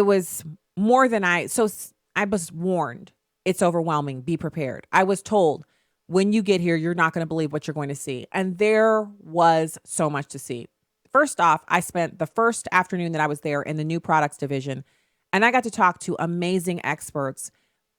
was more than I was warned. It's overwhelming. Be prepared. I was told when you get here, you're not going to believe what you're going to see. And there was so much to see. First off, I spent the first afternoon that I was there in the new products division, and I got to talk to amazing experts,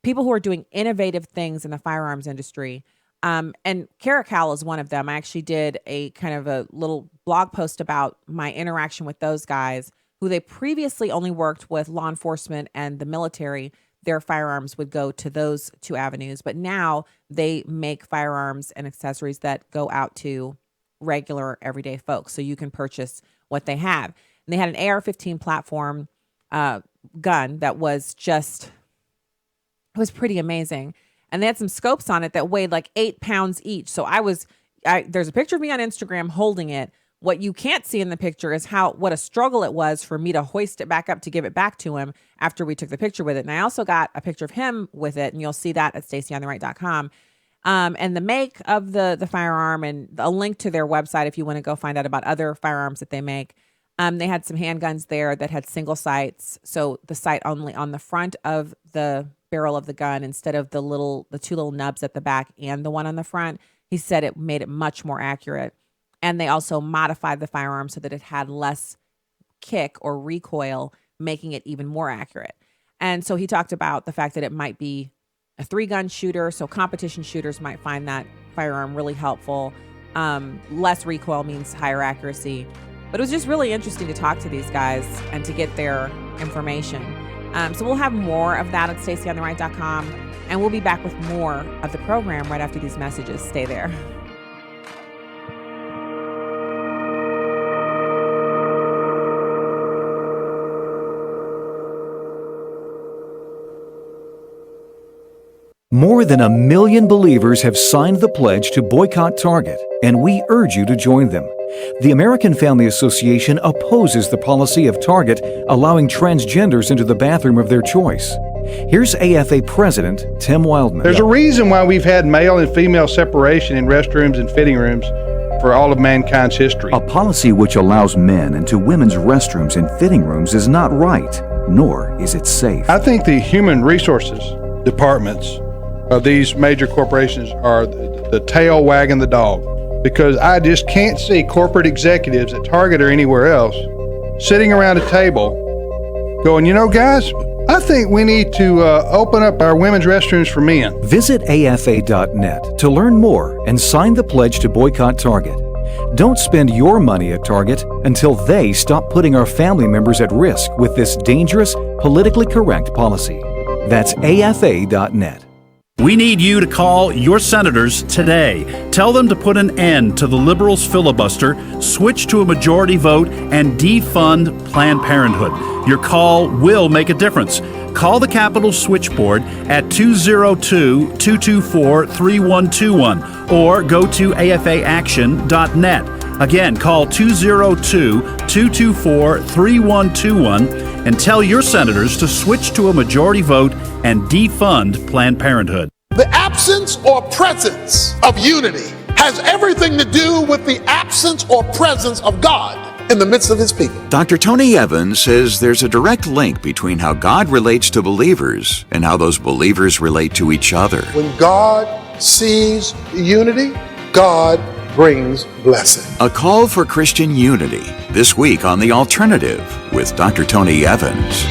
people who are doing innovative things in the firearms industry. And Caracal is one of them. I actually did a kind of a little blog post about my interaction with those guys who they previously only worked with law enforcement and the military. Their firearms would go to those two avenues, but now they make firearms and accessories that go out to regular everyday folks. So you can purchase what they have. And they had an AR-15 platform gun that was it was pretty amazing. And they had some scopes on it that weighed like 8 pounds each. So there's a picture of me on Instagram holding it. What you can't see in the picture is what a struggle it was for me to hoist it back up to give it back to him after we took the picture with it. And I also got a picture of him with it, and you'll see that at stacyontheright.com. And the make of the firearm and a link to their website if you want to go find out about other firearms that they make. They had some handguns there that had single sights. So the sight only on the front of the barrel of the gun instead of the two little nubs at the back and the one on the front. He said it made it much more accurate. And they also modified the firearm so that it had less kick or recoil, making it even more accurate. And so he talked about the fact that it might be a 3-gun shooter. So competition shooters might find that firearm really helpful. Less recoil means higher accuracy. But it was just really interesting to talk to these guys and to get their information. So we'll have more of that at stacyontheright.com. And we'll be back with more of the program right after these messages. Stay there. More than 1 million believers have signed the pledge to boycott Target, and we urge you to join them. The American Family Association opposes the policy of Target allowing transgenders into the bathroom of their choice. Here's AFA President Tim Wildman. There's a reason why we've had male and female separation in restrooms and fitting rooms for all of mankind's history. A policy which allows men into women's restrooms and fitting rooms is not right, nor is it safe. I think the human resources departments of these major corporations are the tail wagging the dog, because I just can't see corporate executives at Target or anywhere else sitting around a table going, you know, guys, I think we need to open up our women's restrooms for men. Visit afa.net to learn more and sign the pledge to boycott Target. Don't spend your money at Target until they stop putting our family members at risk with this dangerous, politically correct policy. That's afa.net. We need you to call your senators today. Tell them to put an end to the liberals' filibuster, switch to a majority vote, and defund Planned Parenthood. Your call will make a difference. Call the Capitol switchboard at 202-224-3121 or go to afaaction.net. Again, call 202-224-3121 and tell your senators to switch to a majority vote and defund Planned Parenthood. The absence or presence of unity has everything to do with the absence or presence of God in the midst of his people. Dr. Tony Evans says there's a direct link between how God relates to believers and how those believers relate to each other. When God sees unity, God brings blessing. A call for Christian unity this week on The Alternative with Dr. Tony Evans.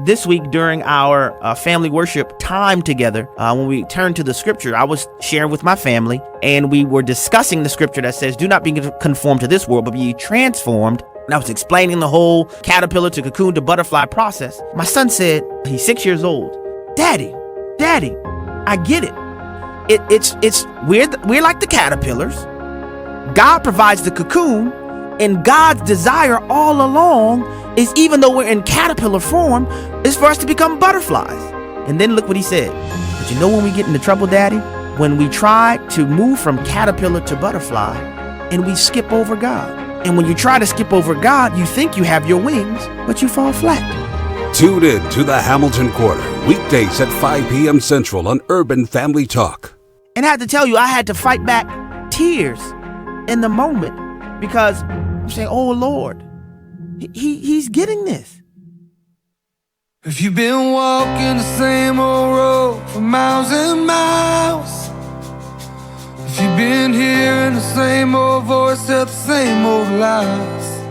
This week during our family worship time together, when we turned to the scripture, I was sharing with my family and we were discussing the scripture that says, do not be conformed to this world, but be ye transformed. And I was explaining the whole caterpillar to cocoon to butterfly process. My son said, he's 6 years old, Daddy, I get it. We're like the caterpillars. God provides the cocoon, and God's desire all along is, even though we're in caterpillar form, is for us to become butterflies. And then look what he said. But you know when we get into trouble, Daddy? When we try to move from caterpillar to butterfly and we skip over God. And when you try to skip over God, you think you have your wings, but you fall flat. Tune in to the Hamilton Quarter, weekdays at 5 p.m. Central on Urban Family Talk. And I had to tell you, I had to fight back tears in the moment because I'm saying, oh, Lord, he's getting this. If you've been walking the same old road for miles and miles, if you've been hearing the same old voice tell the same old lies.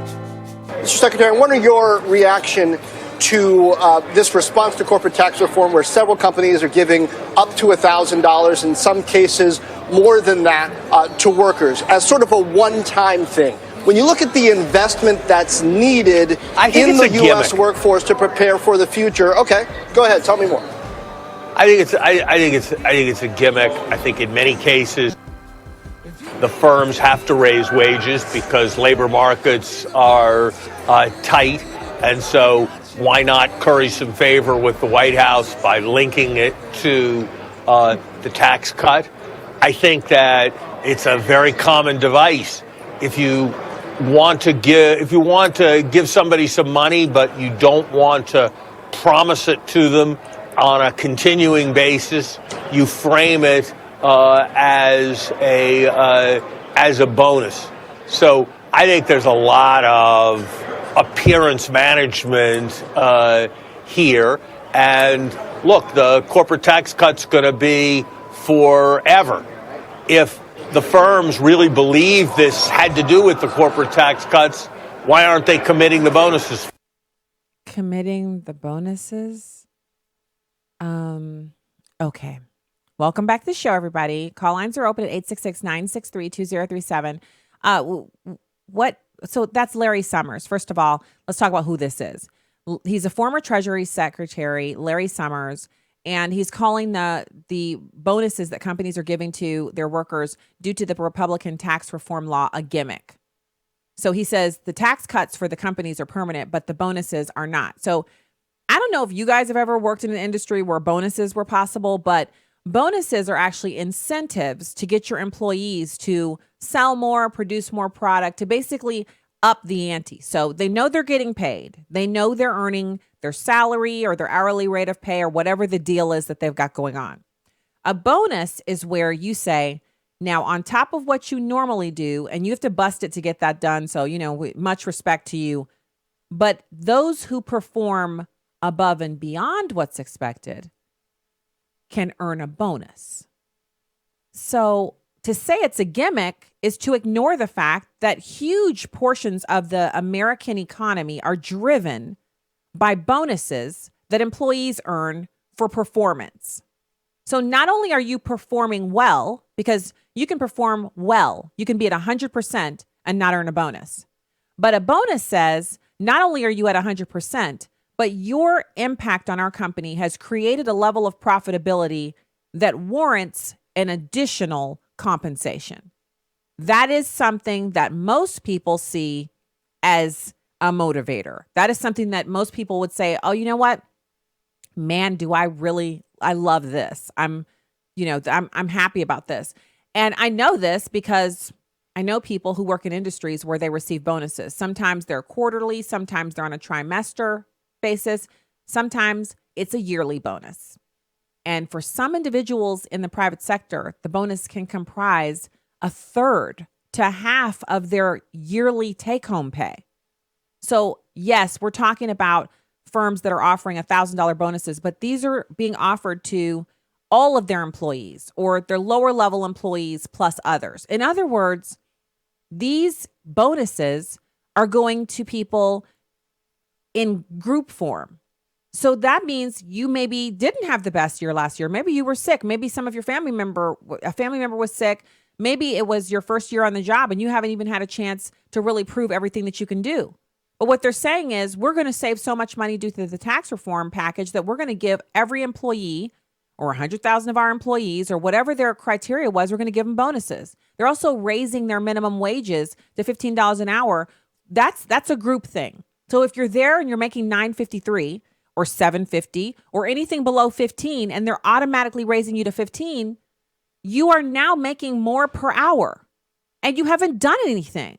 Mr. Secretary, I'm wondering your reaction to this response to corporate tax reform, where several companies are giving up to $1,000, in some cases more than that, to workers as sort of a one-time thing. When you look at the investment that's needed in the U.S. workforce to prepare for the future, okay, go ahead, tell me more. I think it's a gimmick. I think in many cases the firms have to raise wages because labor markets are tight, and so why not curry some favor with the White House by linking it to the tax cut? I think that it's a very common device. If you want to give somebody some money, but you don't want to promise it to them on a continuing basis, you frame it as a bonus. So I think there's a lot of appearance management here. And look, the corporate tax cut's going to be forever. If the firms really believe this had to do with the corporate tax cuts, why aren't they committing the bonuses? Committing the bonuses? Okay. Welcome back to the show, everybody. Call lines are open at 866-963-2037. So that's Larry Summers. First of all, let's talk about who this is. He's a former Treasury Secretary, Larry Summers, and he's calling the bonuses that companies are giving to their workers due to the Republican tax reform law a gimmick. So he says the tax cuts for the companies are permanent, but the bonuses are not. So I don't know if you guys have ever worked in an industry where bonuses were possible, but bonuses are actually incentives to get your employees to sell more, produce more product, to basically up the ante. So they know they're getting paid. They know they're earning their salary or their hourly rate of pay or whatever the deal is that they've got going on. A bonus is where you say, now on top of what you normally do, and you have to bust it to get that done. So, much respect to you. But those who perform above and beyond what's expected can earn a bonus. So to say it's a gimmick is to ignore the fact that huge portions of the American economy are driven by bonuses that employees earn for performance. So not only are you performing well, because you can perform well, you can be at 100% and not earn a bonus. But a bonus says not only are you at 100%, but your impact on our company has created a level of profitability that warrants an additional compensation. That is something that most people see as a motivator. That is something that most people would say, oh, you know what? Man, I love this. I'm happy about this. And I know this because I know people who work in industries where they receive bonuses. Sometimes they're quarterly, sometimes they're on a trimester basis. Sometimes it's a yearly bonus. And for some individuals in the private sector, the bonus can comprise a third to half of their yearly take-home pay. So yes, we're talking about firms that are offering $1,000 bonuses, but these are being offered to all of their employees or their lower level employees plus others. In other words, these bonuses are going to people in group form. So that means you maybe didn't have the best year last year. Maybe you were sick. Maybe some of your family member was sick. Maybe it was your first year on the job and you haven't even had a chance to really prove everything that you can do. But what they're saying is we're going to save so much money due to the tax reform package that we're going to give every employee or 100,000 of our employees or whatever their criteria was, we're going to give them bonuses. They're also raising their minimum wages to $15 an hour. That's a group thing. So if you're there and you're making $9.53 or $7.50 or anything below 15 and they're automatically raising you to 15, you are now making more per hour and you haven't done anything.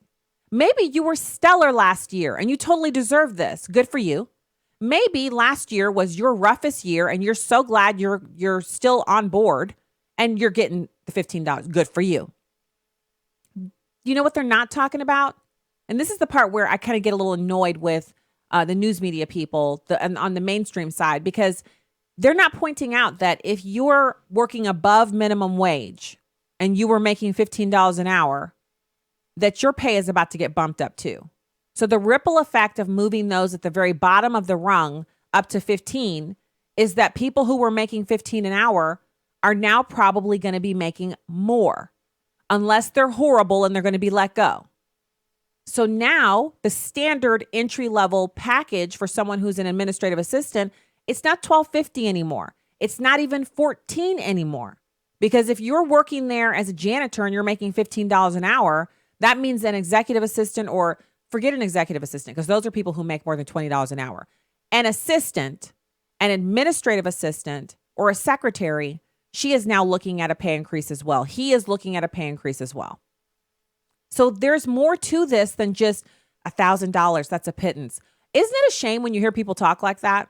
Maybe you were stellar last year and you totally deserve this. Good for you. Maybe last year was your roughest year and you're so glad you're still on board and you're getting the $15. Good for you. You know what they're not talking about? And this is the part where I kind of get a little annoyed with the news media people and on the mainstream side, because they're not pointing out that if you're working above minimum wage and you were making $15 an hour, that your pay is about to get bumped up too. So the ripple effect of moving those at the very bottom of the rung up to 15 is that people who were making 15 an hour are now probably going to be making more unless they're horrible and they're going to be let go. So now the standard entry level package for someone who's an administrative assistant, it's not $12.50 anymore. It's not even $14 anymore. Because if you're working there as a janitor and you're making $15 an hour, that means an executive assistant, or forget an executive assistant, because those are people who make more than $20 an hour. An assistant, an administrative assistant, or a secretary, she is now looking at a pay increase as well. He is looking at a pay increase as well. So there's more to this than just $1,000. That's a pittance. Isn't it a shame when you hear people talk like that?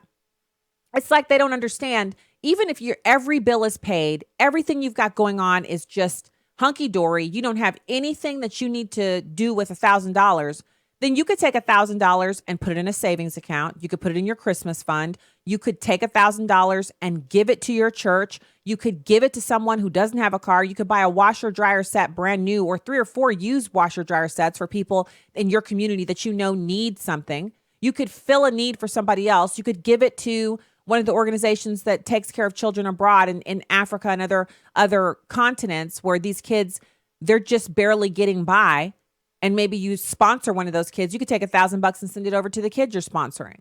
It's like they don't understand. Even if every bill is paid, everything you've got going on is just hunky-dory, you don't have anything that you need to do with $1,000, then you could take $1,000 and put it in a savings account. You could put it in your Christmas fund. You could take $1,000 and give it to your church. You could give it to someone who doesn't have a car. You could buy a washer dryer set brand new, or 3 or 4 used washer dryer sets for people in your community that you know need something. You could fill a need for somebody else. You could give it to one of the organizations that takes care of children abroad in Africa and other continents where these kids, they're just barely getting by. And maybe you sponsor one of those kids. You could take $1,000 and send it over to the kids you're sponsoring.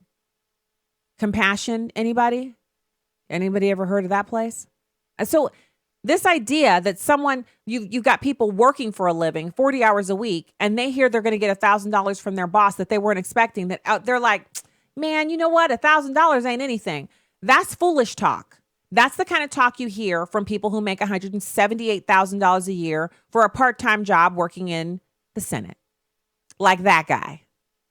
Compassion, anybody? Anybody ever heard of that place? And so this idea that someone, you've got people working for a living 40 hours a week, and they hear they're going to get $1,000 from their boss that they weren't expecting, that they're like, man, you know what? $1,000 ain't anything. That's foolish talk. That's the kind of talk you hear from people who make $178,000 a year for a part-time job working in the Senate. Like that guy.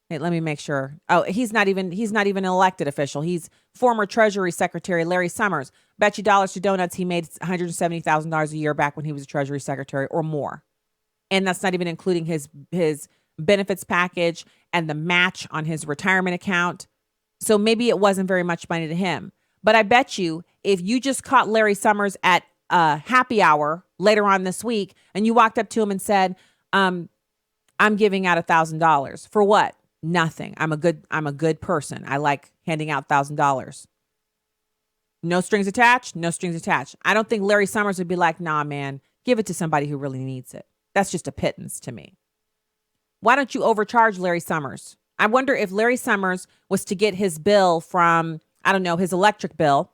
Hey, let me make sure. Oh, he's not even an elected official. He's former Treasury Secretary Larry Summers. Bet you dollars to donuts he made $170,000 a year back when he was a Treasury Secretary or more. And that's not even including his benefits package and the match on his retirement account. So maybe it wasn't very much money to him. But I bet you if you just caught Larry Summers at a happy hour later on this week and you walked up to him and said, I'm giving out $1,000 for what? Nothing. I'm a good person. I like handing out $1,000. No strings attached. No strings attached. I don't think Larry Summers would be like, nah, man, give it to somebody who really needs it. That's just a pittance to me. Why don't you overcharge Larry Summers? I wonder if Larry Summers was to get his bill from, I don't know, his electric bill,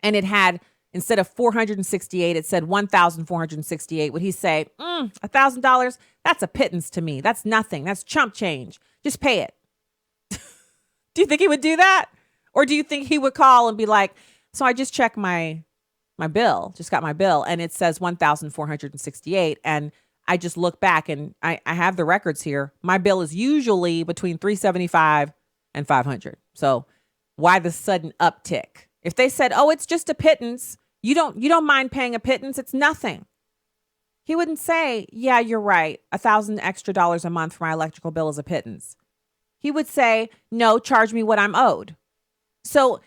and it had, instead of 468, it said 1,468. Would he say, $1,000? That's a pittance to me. That's nothing. That's chump change. Just pay it. Do you think he would do that? Or do you think he would call and be like, so I just checked my bill, just got my bill, and it says 1,468. And I just look back and I have the records here. My bill is usually between $375 and $500. So why the sudden uptick? If they said, oh, it's just a pittance, you don't mind paying a pittance, it's nothing. He wouldn't say, yeah, you're right. $1,000 extra a month for my electrical bill is a pittance. He would say, no, charge me what I'm owed. So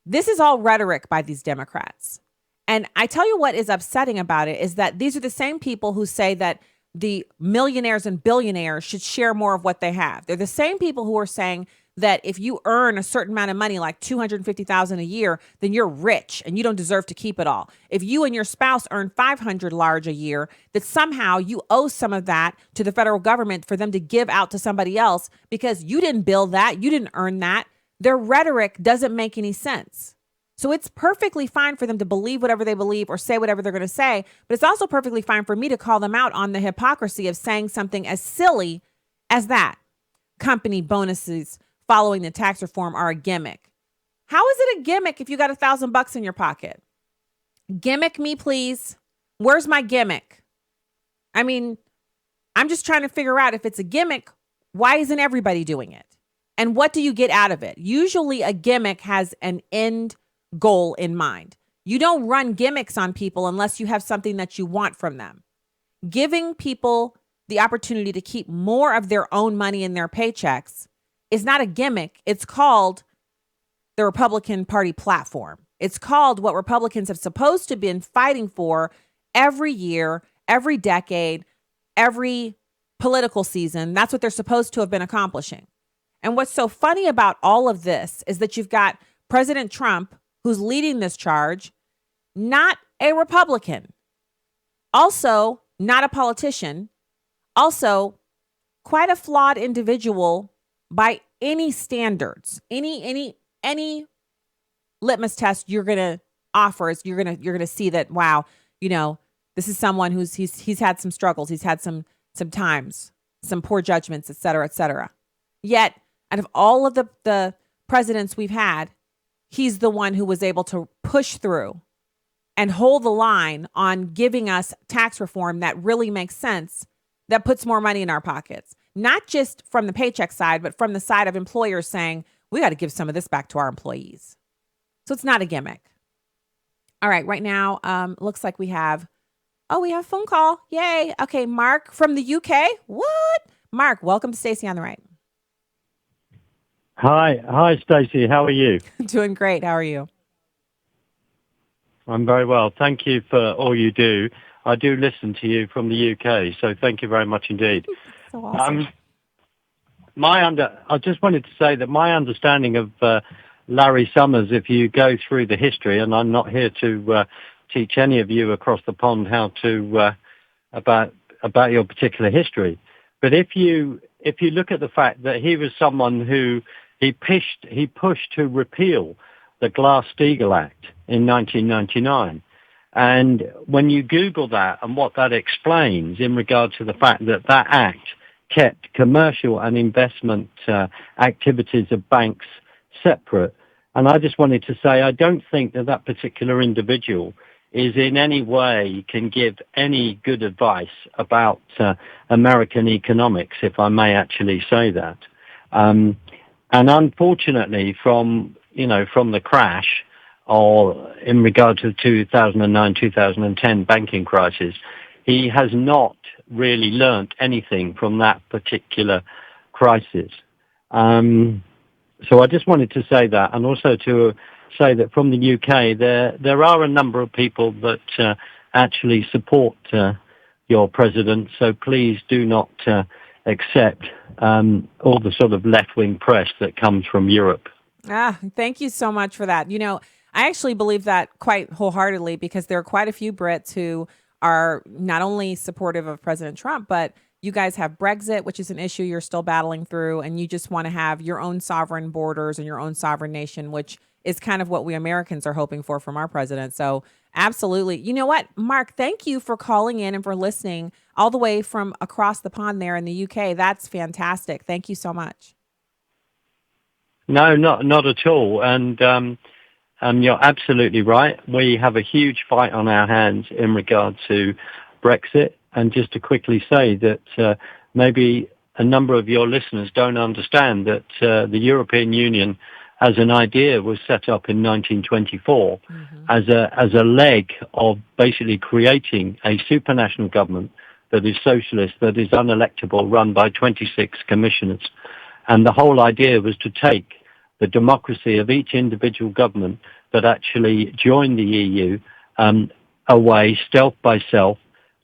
this is all rhetoric by these Democrats. And I tell you what is upsetting about it is that these are the same people who say that the millionaires and billionaires should share more of what they have. They're the same people who are saying that if you earn a certain amount of money, like $250,000 a year, then you're rich and you don't deserve to keep it all. If you and your spouse earn $500 large a year, that somehow you owe some of that to the federal government for them to give out to somebody else because you didn't build that, you didn't earn that. Their rhetoric doesn't make any sense. So it's perfectly fine for them to believe whatever they believe or say whatever they're going to say, but it's also perfectly fine for me to call them out on the hypocrisy of saying something as silly as that. Company bonuses following the tax reform are a gimmick. How is it a gimmick if you got $1,000 in your pocket? Gimmick me, please. Where's my gimmick? I mean, I'm just trying to figure out if it's a gimmick, why isn't everybody doing it? And what do you get out of it? Usually a gimmick has an end goal in mind. You don't run gimmicks on people unless you have something that you want from them. Giving people the opportunity to keep more of their own money in their paychecks is not a gimmick. It's called the Republican Party platform. It's called what Republicans have supposed to been fighting for every year, every decade, every political season. That's what they're supposed to have been accomplishing. And what's so funny about all of this is that you've got President Trump, who's leading this charge, not a Republican, also not a politician, also quite a flawed individual by any standards, any litmus test you're going to offer is you're going to see that, wow, you know, this is someone who's he's had some struggles. He's had some times, some poor judgments, et cetera, et cetera. Yet out of all of the presidents we've had, he's the one who was able to push through and hold the line on giving us tax reform that really makes sense, that puts more money in our pockets. Not just from the paycheck side, but from the side of employers saying, we got to give some of this back to our employees. So it's not a gimmick. All right, right now, looks like we have a phone call. Yay. Okay, Mark from the UK. What? Mark, welcome to Stacy on the Right. Hi, Stacy. How are you? Doing great. How are you? I'm very well. Thank you for all you do. I do listen to you from the UK, so thank you very much indeed. So awesome. I just wanted to say that my understanding of Larry Summers, if you go through the history, and I'm not here to teach any of you across the pond how to about your particular history, but if you look at the fact that he was someone who he pushed to repeal the Glass-Steagall Act in 1999. And when you Google that and what that explains in regard to the fact that that act kept commercial and investment activities of banks separate. And I just wanted to say I don't think that particular individual is in any way can give any good advice about American economics, if I may actually say that. And unfortunately, from the crash, or in regard to the 2009-2010 banking crisis, he has not really learnt anything from that particular crisis. So I just wanted to say that, and also to say that from the UK, there are a number of people that actually support your president. So please do not accept all the sort of left-wing press that comes from Europe. Thank you so much for that. I actually believe that quite wholeheartedly, because there are quite a few Brits who are not only supportive of President Trump, but you guys have Brexit, which is an issue you're still battling through, and you just want to have your own sovereign borders and your own sovereign nation, which is kind of what we Americans are hoping for from our president. So absolutely. You know what, Mark, thank you for calling in and for listening all the way from across the pond there in the UK. That's fantastic. Thank you so much. No, not at all. And you're absolutely right. We have a huge fight on our hands in regard to Brexit. And just to quickly say that maybe a number of your listeners don't understand that the European Union as an idea was set up in 1924 as a leg of basically creating a supranational government that is socialist, that is unelectable, run by 26 commissioners. And the whole idea was to take the democracy of each individual government that actually joined the EU away, stealth by stealth,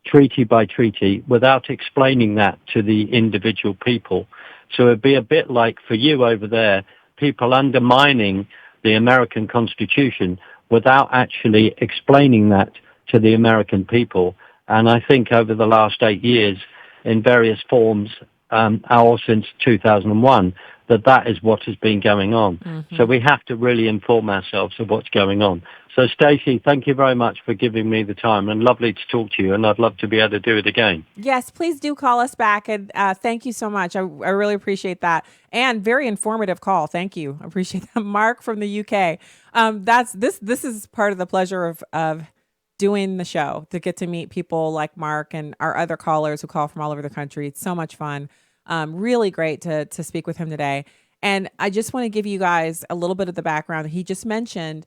treaty by treaty, without explaining that to the individual people. So it'd be a bit like for you over there, people undermining the American Constitution without actually explaining that to the American people. And I think over the last 8 years, in various forms, or since 2001, that is what has been going on. So we have to really inform ourselves of what's going on. So, Stacy, thank you very much for giving me the time, and lovely to talk to you, and I'd love to be able to do it again. Yes, please do call us back, and thank you so much. I really appreciate that, and very informative call. Thank you. I appreciate that. Mark from the UK. This is part of the pleasure of doing the show, to get to meet people like Mark and our other callers who call from all over the country. It's so much fun. Really great to speak with him today. And I just want to give you guys a little bit of the background. He just mentioned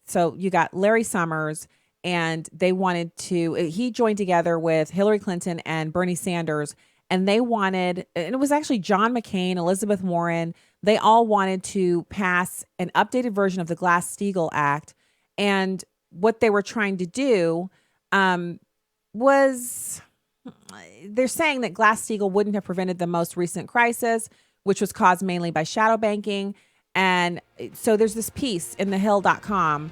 so you got Larry Summers, and he joined together with Hillary Clinton and Bernie Sanders, and and it was actually John McCain, Elizabeth Warren. They all wanted to pass an updated version of the Glass-Steagall Act. And what they were trying to do was, they're saying that Glass-Steagall wouldn't have prevented the most recent crisis, which was caused mainly by shadow banking. And so there's this piece in thehill.com.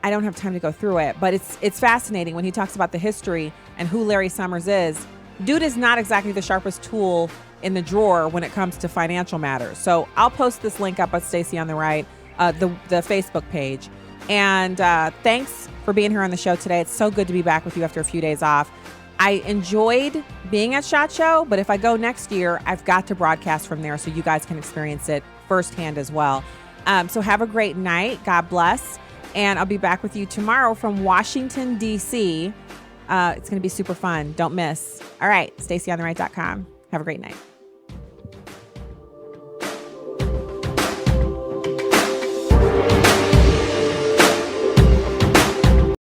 I don't have time to go through it, but it's fascinating when he talks about the history and who Larry Summers is. Dude is not exactly the sharpest tool in the drawer when it comes to financial matters. So I'll post this link up at Stacy on the right, the Facebook page. And thanks for being here on the show today. It's so good to be back with you after a few days off. I enjoyed being at SHOT Show, but if I go next year, I've got to broadcast from there so you guys can experience it firsthand as well. So have a great night. God bless. And I'll be back with you tomorrow from Washington, D.C. It's going to be super fun. Don't miss. All right. StacyOnTheRight.com. Have a great night.